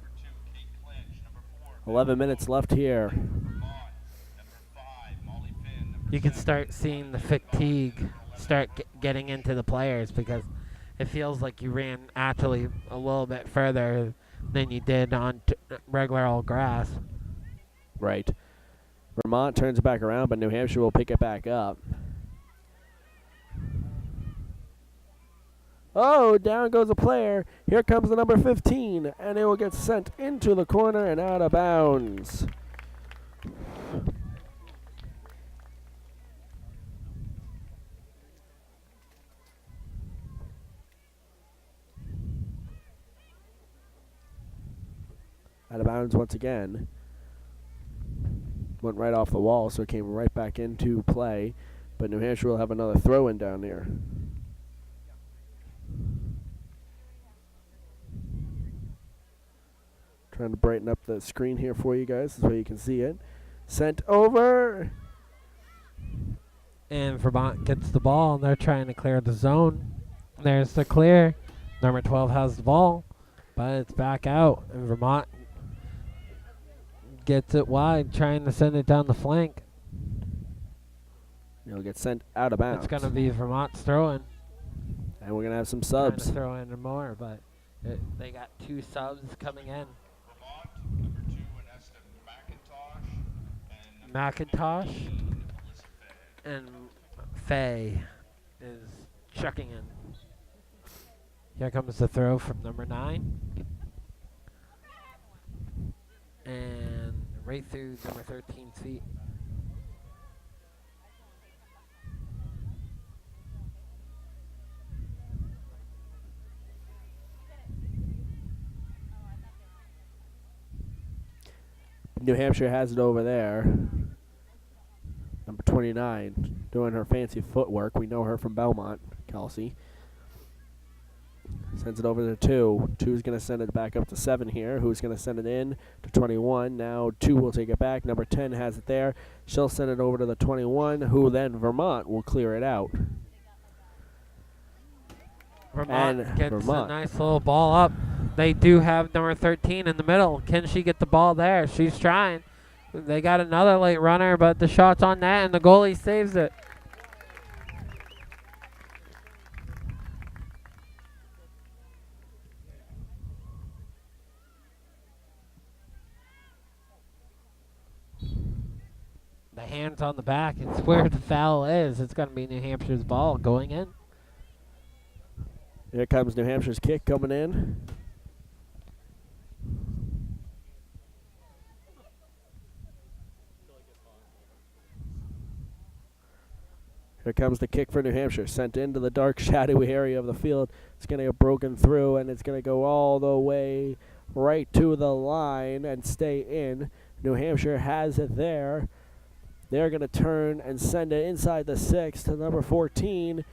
11 minutes left here. You can start seeing the fatigue start getting into the players because it feels like you ran actually a little bit further than you did on regular old grass. Right. Vermont turns it back around, but New Hampshire will pick it back up. Oh, down goes a player. Here comes the number 15, and it will get sent into the corner and out of bounds. Out of bounds once again. went right off the wall, so it came right back into play. But New Hampshire will have another throw-in down there. Trying to brighten up the screen here for you guys so you can see it. Sent over. And Vermont gets the ball, and they're trying to clear the zone. There's the clear. Number 12 has the ball, but it's back out, and Vermont gets it wide, trying to send it down the flank. It'll get sent out of bounds. It's going to be Vermont's throwing. And we're going to have some Trying subs. to throw in more, but they got 2 subs coming in. Vermont, number 2, Ernesta McIntosh. McIntosh and Faye is checking in. Here comes the throw from number 9. And right through number 13's feet. New Hampshire has it over there. Number 29, doing her fancy footwork. We know her from Belmont, Kelsey. Sends it over to 2. 2's going to send it back up to 7 here. Who's going to send it in to 21. Now 2 will take it back. Number 10 has it there. She'll send it over to the 21, who then Vermont will clear it out. Vermont gets a nice little ball up. They do have number 13 in the middle. Can she get the ball there? She's trying. They got another late runner, but the shot's on net, and the goalie saves it. The hands on the back. It's where the foul is. It's going to be New Hampshire's ball going in. Here comes New Hampshire's kick coming in. Here comes the kick for New Hampshire. Sent into the dark, shadowy area of the field. It's going to get broken through, and it's going to go all the way right to the line and stay in. New Hampshire has it there. They're going to turn and send it inside the 6 to number 14.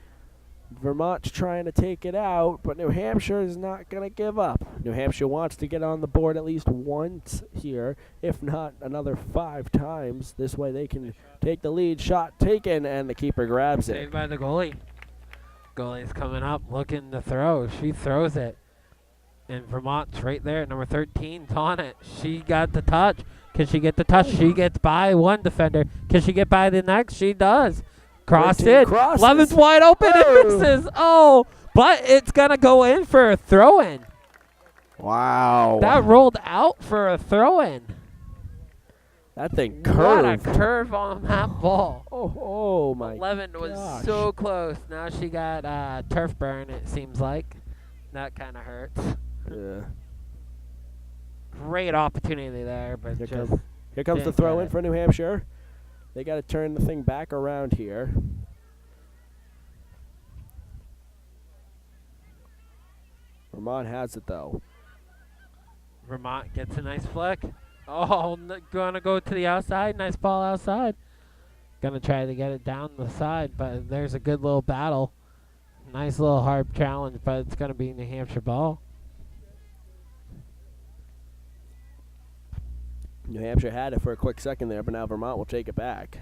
Vermont's trying to take it out, but New Hampshire is not going to give up. New Hampshire wants to get on the board at least once here, if not another 5 times. This way they can take the lead. Shot taken, and the keeper grabs it. Saved by the goalie. Goalie's coming up, looking to throw. She throws it. And Vermont's right there. Number 13's on it. She got the touch. Can she get the touch? She gets by one defender. Can she get by the next? She does. Crossed it. 11's wide open. It misses. Oh, but it's going to go in for a throw-in. Wow. That rolled out for a throw-in. That thing What a curved. curve on that ball. Oh my 11 was gosh. so close. Now she got turf burn, it seems like. That kind of hurts. Yeah. Great opportunity there, but Here just comes the didn't throw get in it. for New Hampshire. They got to turn the thing back around here. Vermont has it though. Vermont gets a nice flick. Oh, gonna go to the outside. Nice ball outside. Gonna try to get it down the side, but there's a good little battle. Nice little hard challenge, but it's gonna be New Hampshire ball. New Hampshire had it for a quick second there, but now Vermont will take it back.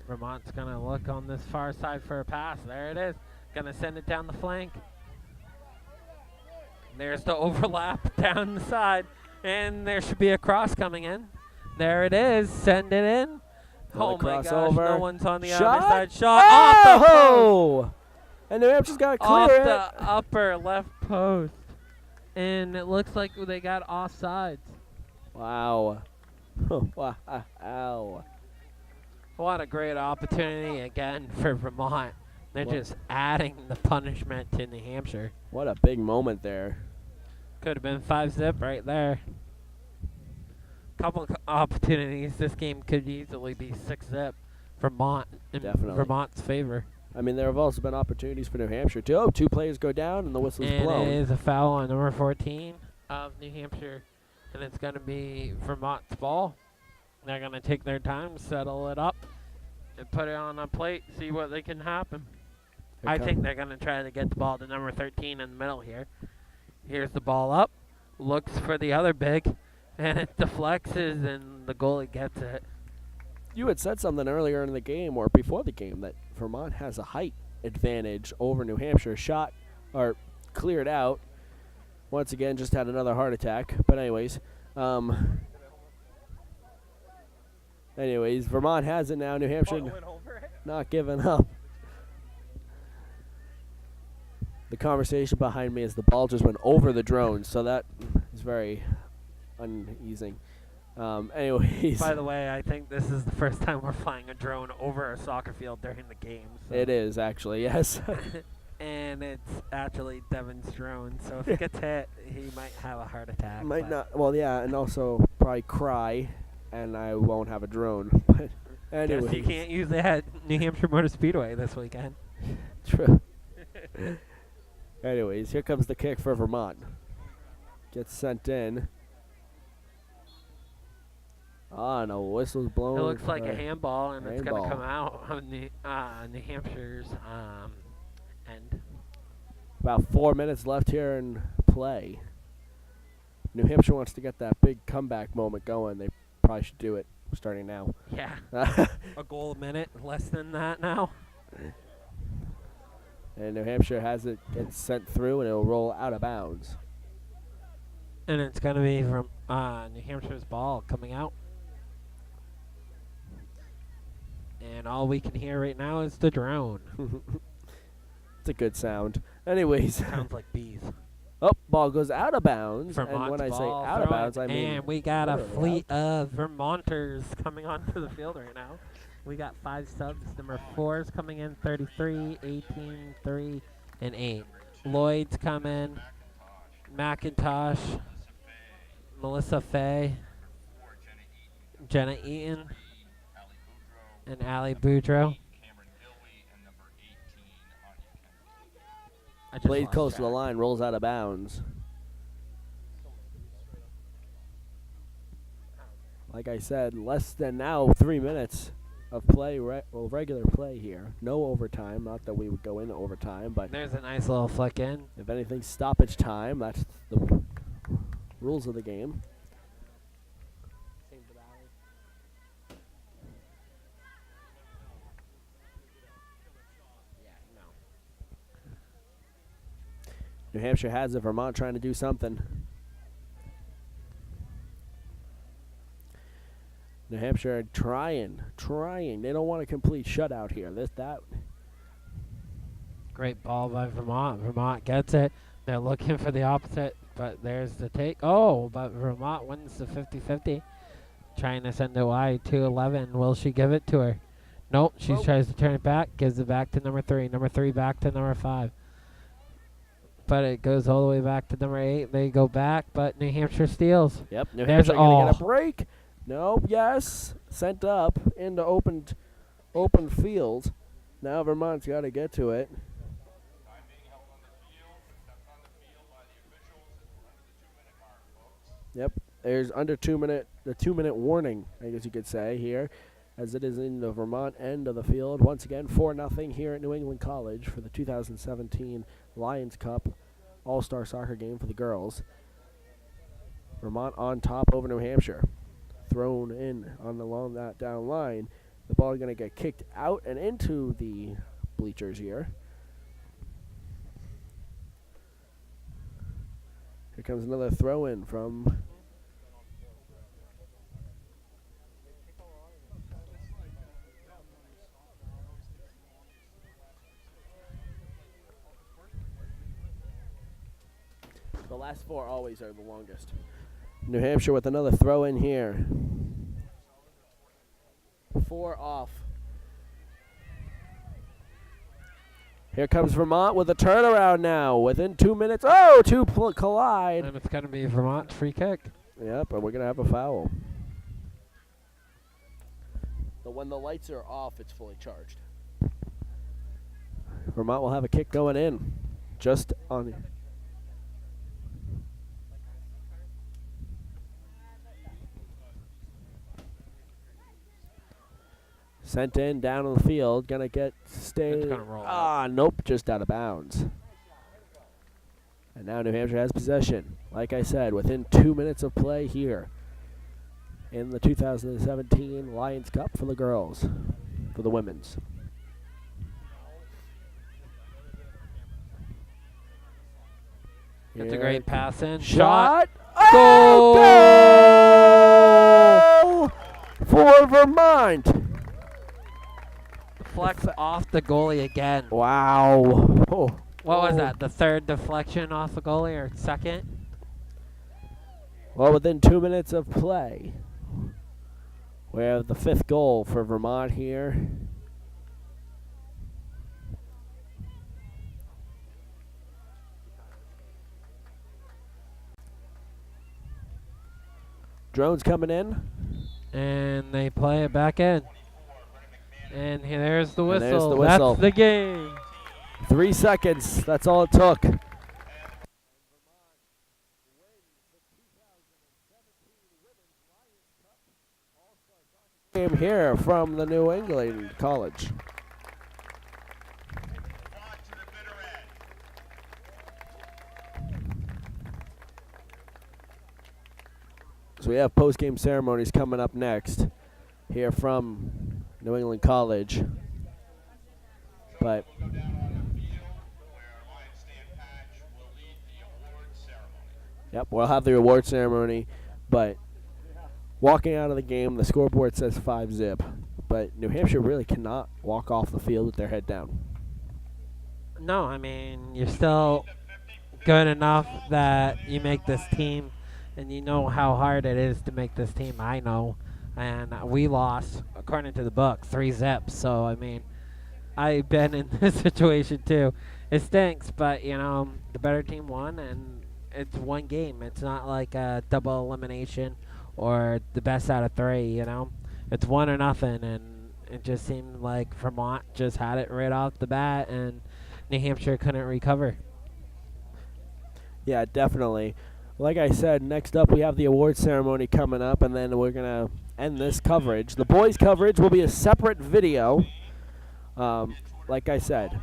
Vermont's gonna look on this far side for a pass. There it is. Gonna send it down the flank. There's the overlap down the side, and there should be a cross coming in. There it is. Send it in. Another Oh my gosh! crossover. No one's on the Shot? other side. Shot off the post. Oh! And New Hampshire's got to Off clear it. the upper left post, and it looks like they got offsides. Wow. Wow. What a great opportunity again for Vermont. They're What? just adding the punishment to New Hampshire. What a big moment there. Could have been 5-zip right there. Couple opportunities. This game could easily be 6-zip. Vermont in Definitely. Vermont's favor. I mean, there have also been opportunities for New Hampshire, too. Oh, 2 players go down, and the whistle's And blown. it is a foul on number 14 of New Hampshire. And it's going to be Vermont's ball. They're going to take their time, settle it up, and put it on a plate, see what they can happen. Here I come- think they're going to try to get the ball to number 13 in the middle here. Here's the ball up, looks for the other big, and it deflects, and the goalie gets it. You had said something earlier in the game or before the game that Vermont has a height advantage over New Hampshire. Shot or cleared out. Once again, just had another heart attack. But anyways, Vermont has it now. New Hampshire not giving up. The conversation behind me is the ball just went over the drone, so that is very uneasing. Anyways, By the way, I think this is the first time we're flying a drone over a soccer field during the game. So. it is actually, yes. And it's actually Devin's drone, so if he gets hit, he might have a heart attack. Might but not. Well, yeah, and also probably cry, and I won't have a drone. But Guess anyway, you can't use it at New Hampshire Motor Speedway this weekend. True. Anyways, here comes the kick for Vermont. Gets sent in. Ah, no, whistle's blown. It looks like a handball, and it's going to handball. come out on New Hampshire's end. About 4 minutes left here in play. New Hampshire wants to get that big comeback moment going. They probably should do it starting now. Yeah, a goal a minute, less than that now. And New Hampshire has it, gets sent through, and it'll roll out of bounds. And it's going to be from New Hampshire's ball coming out. And all we can hear right now is the drone. It's a good sound. Anyways, Sounds like bees. oh, ball goes out of bounds. And Vermont's when I say ball out of throwing, bounds, I mean and we got a literally fleet of Vermonters coming onto the field right now. We got 5 subs. Number 4 is coming in, 33, 18, 3, and 8. Lloyd's coming. McIntosh. Melissa Fay. Jenna Eaton. And Allie Boudreau. I just played lost close to the track. line, rolls out of bounds. Like I said, less than now 3 minutes of play, regular play here. No overtime. Not that we would go into overtime, but There's a nice little flick in. if anything, stoppage time. That's the rules of the game. New Hampshire has it. Vermont trying to do something. New Hampshire trying. They don't want a complete shutout here. That. Great ball by Vermont. Vermont gets it. They're looking for the opposite, but there's the take. Oh, but Vermont wins the 50-50. Trying to send it wide to 11. Will she give it to her? Nope. She tries to turn it back. Gives it back to number 3. Number 3 back to number 5. But it goes all the way back to number 8. They go back, but New Hampshire steals. Yep. New There's Hampshire going to get a all. break. No. Yes. Sent up into open field. Now Vermont's got to get to it. Yep. There's under 2 minute, the 2 minute warning, I guess you could say here, as it is in the Vermont end of the field. Once again, 4-0 here at New England College for the 2017 Lions Cup All-Star Soccer game for the girls. Vermont on top over New Hampshire. Thrown in along that down line. The ball is going to get kicked out and into the bleachers here. Here comes another throw in from the last 4 always are the longest. New Hampshire with another throw in here. 4 off. Here comes Vermont with a turnaround now. Within 2 minutes. Oh, two collide. And it's going to be Vermont's free kick. Yep, and we're going to have a foul. But when the lights are off, it's fully charged. Vermont will have a kick going in. Just on. Sent in, down on the field. Gonna stay. gonna roll Nope, just out of bounds. And now New Hampshire has possession. Like I said, within 2 minutes of play here in the 2017 Lions Cup for the girls, for the women's. It's a great pass in. Shot. Goal! Goal for Vermont. Flex off the goalie again. Wow. Oh. What was that? The third deflection off the goalie or second? Well, within 2 minutes of play, we have the 5th goal for Vermont here. Drones coming in. And they play it back in. And there's the whistle. there's the whistle. That's the game. 3 seconds. That's all it took. Game here from the New England College. So we have post-game ceremonies coming up next here from New England College. But yep, we'll have the award ceremony, but walking out of the game, the scoreboard says 5-zip, but New Hampshire really cannot walk off the field with their head down. No, I mean, you're still good enough that you make this team, and you know how hard it is to make this team. I know, and we lost, according to the book, 3-zip, so, I mean, I've been in this situation too. It stinks, but, you know, the better team won, and it's one game. It's not like a double elimination or the best out of 3, you know. It's 1 or nothing, and it just seemed like Vermont just had it right off the bat, and New Hampshire couldn't recover. Yeah, definitely. Like I said, next up we have the award ceremony coming up, and then we're going to end this coverage. The boys' coverage will be a separate video. Like I said,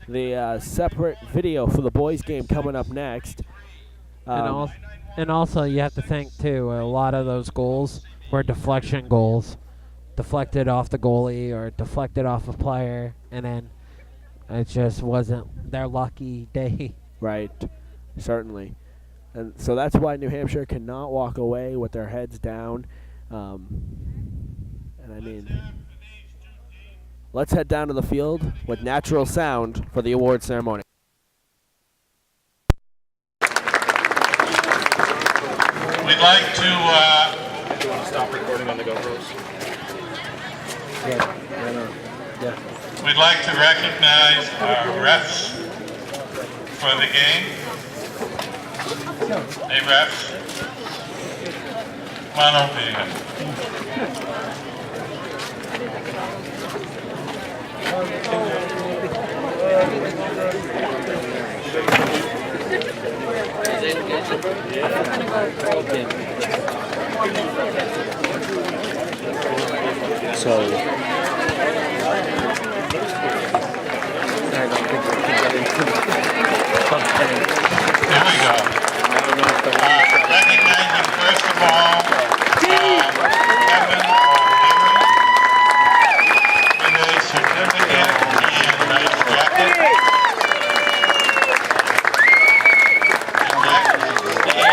the separate video for the boys' game coming up next. And also, you have to think, too, a lot of those goals were deflection goals. Deflected off the goalie or deflected off a player, and then it just wasn't their lucky day. Right, certainly. And so that's why New Hampshire cannot walk away with their heads down. And I mean, let's head down to the field with natural sound for the award ceremony. We'd like to Do you want to stop recording on the GoPros? Yeah. we'd like to recognize our refs for the game. Hey refs, come on over here. Here we go. Recognizing first of all, Kevin O'Leary with a certificate and nice jacket. And next is Steve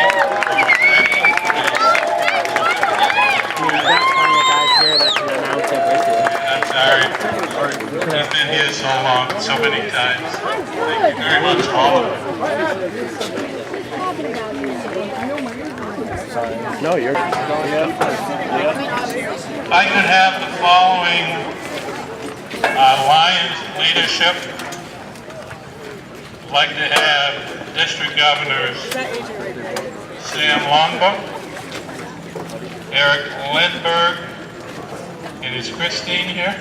That's alright. He's been here so long, so many times. Thank you very much, all of you. No, you're I could have the following Lions leadership. I'd like to have District Governors Sam Longboat, Eric Lindberg, and is Christine here?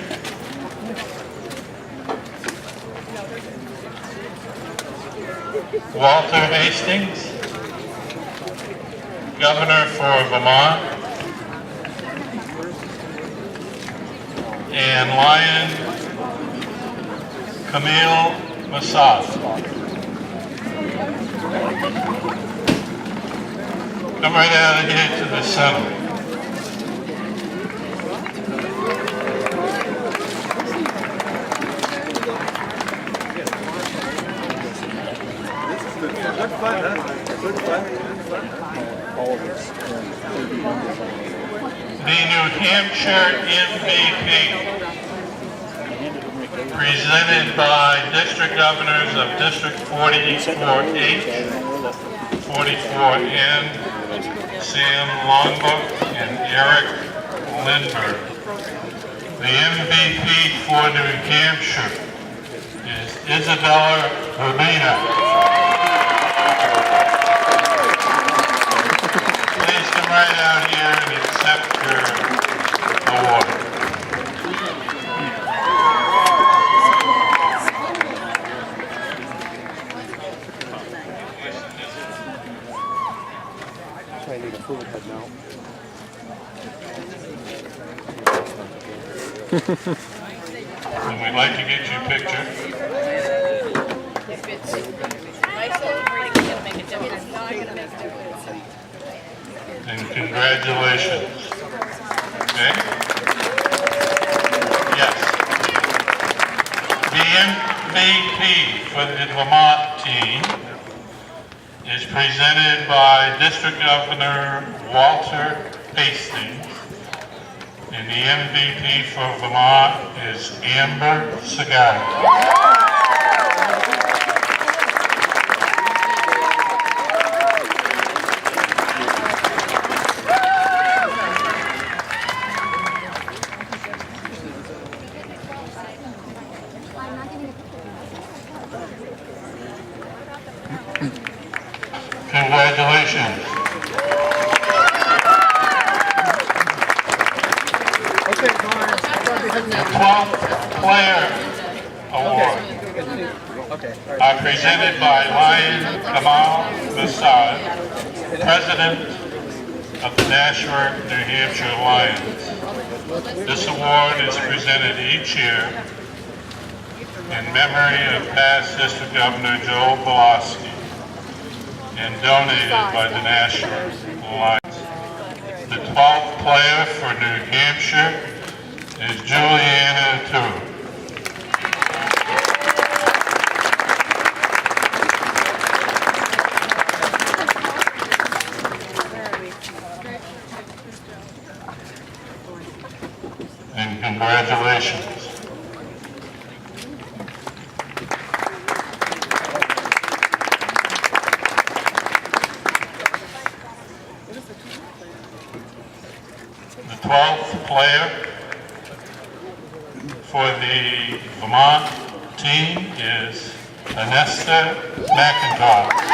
Walter Hastings, Governor for Vermont. and Lion Camille Massad. Come right out of here to the center. The New Hampshire MVP, presented by District Governors of District 44H, 44N, Sam Longbook, and Eric Lindbergh. The MVP for New Hampshire is Isabella Urbina. Please come right out here and accept your award. I need a food head now. And we'd like to get your picture. And congratulations. Okay? Yes. The MVP for the Vermont team is presented by District Governor Walter Hastings. And the MVP for Vermont is Amber Sagari. Congratulations. The 12th Player Award are presented by Lion Kamal Massad, President of the Nashua, New Hampshire Lions. This award is presented each year in memory of past District Governor Joe Belaski and donated by the Nashua Lions. The 12th player for New Hampshire is Juliana Toole. And congratulations. The 12th player for the Vermont team is Anesta McIntosh.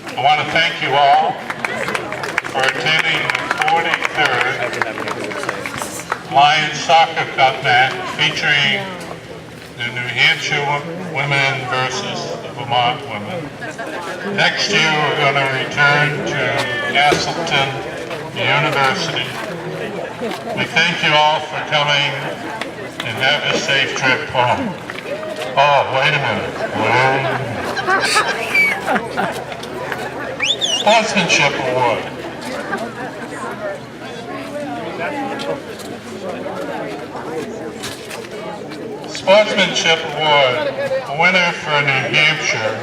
I want to thank you all for attending the 43rd Lions Soccer Cup match featuring the New Hampshire women versus the Vermont women. Next year we're going to return to Castleton University. We thank you all for coming and have a safe trip home. Oh, wait a minute. Sportsmanship Award. Sportsmanship Award, a winner for New Hampshire.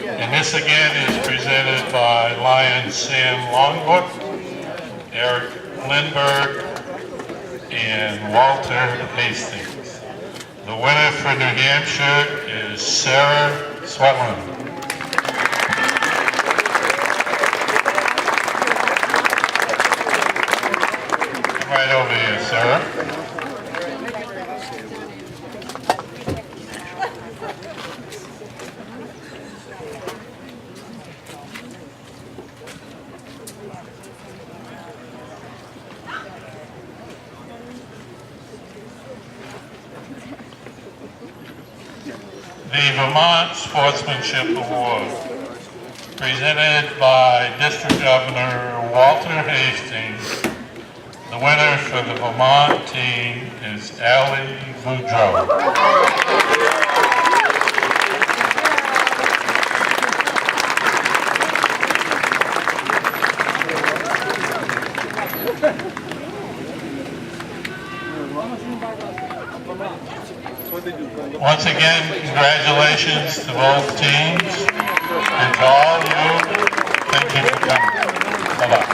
And this again is presented by Lion Sam Longbook, Eric Lindbergh, and Walter Hastings. The winner for New Hampshire is Sarah Swetland. Right over here, Sarah. the Vermont Sportsmanship Award, presented by District Governor Walter Hastings. The winner for the Vermont team is Allie Boudreau. Once again, congratulations to both teams, and to all of you, thank you for coming. Bye-bye.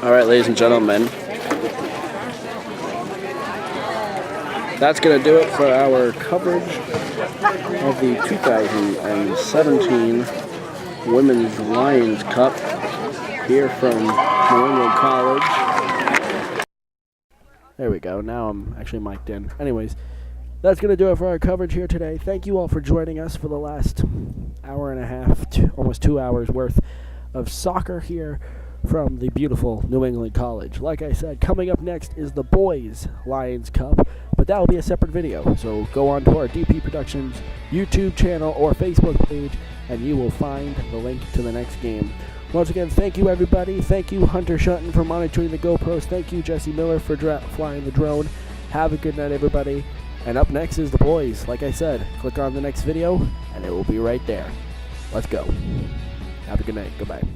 All right, ladies and gentlemen, that's going to do it for our coverage of the 2017 Women's Lions Cup here from New England College. There we go. Now I'm actually mic'd in. Anyways, that's going to do it for our coverage here today. Thank you all for joining us for the last hour and a half, almost 2 hours worth of soccer here from the beautiful New England College. Like I said, coming up next is the Boys Lions Cup, but that will be a separate video. So go on to our DP Productions YouTube channel or Facebook page, and you will find the link to the next game. Once again, thank you everybody. Thank you Hunter Shunton for monitoring the GoPros. Thank you Jesse Miller for flying the drone. Have a good night everybody. And up next is the Boys. Like I said, click on the next video and it will be right there. Let's go. Have a good night. Goodbye.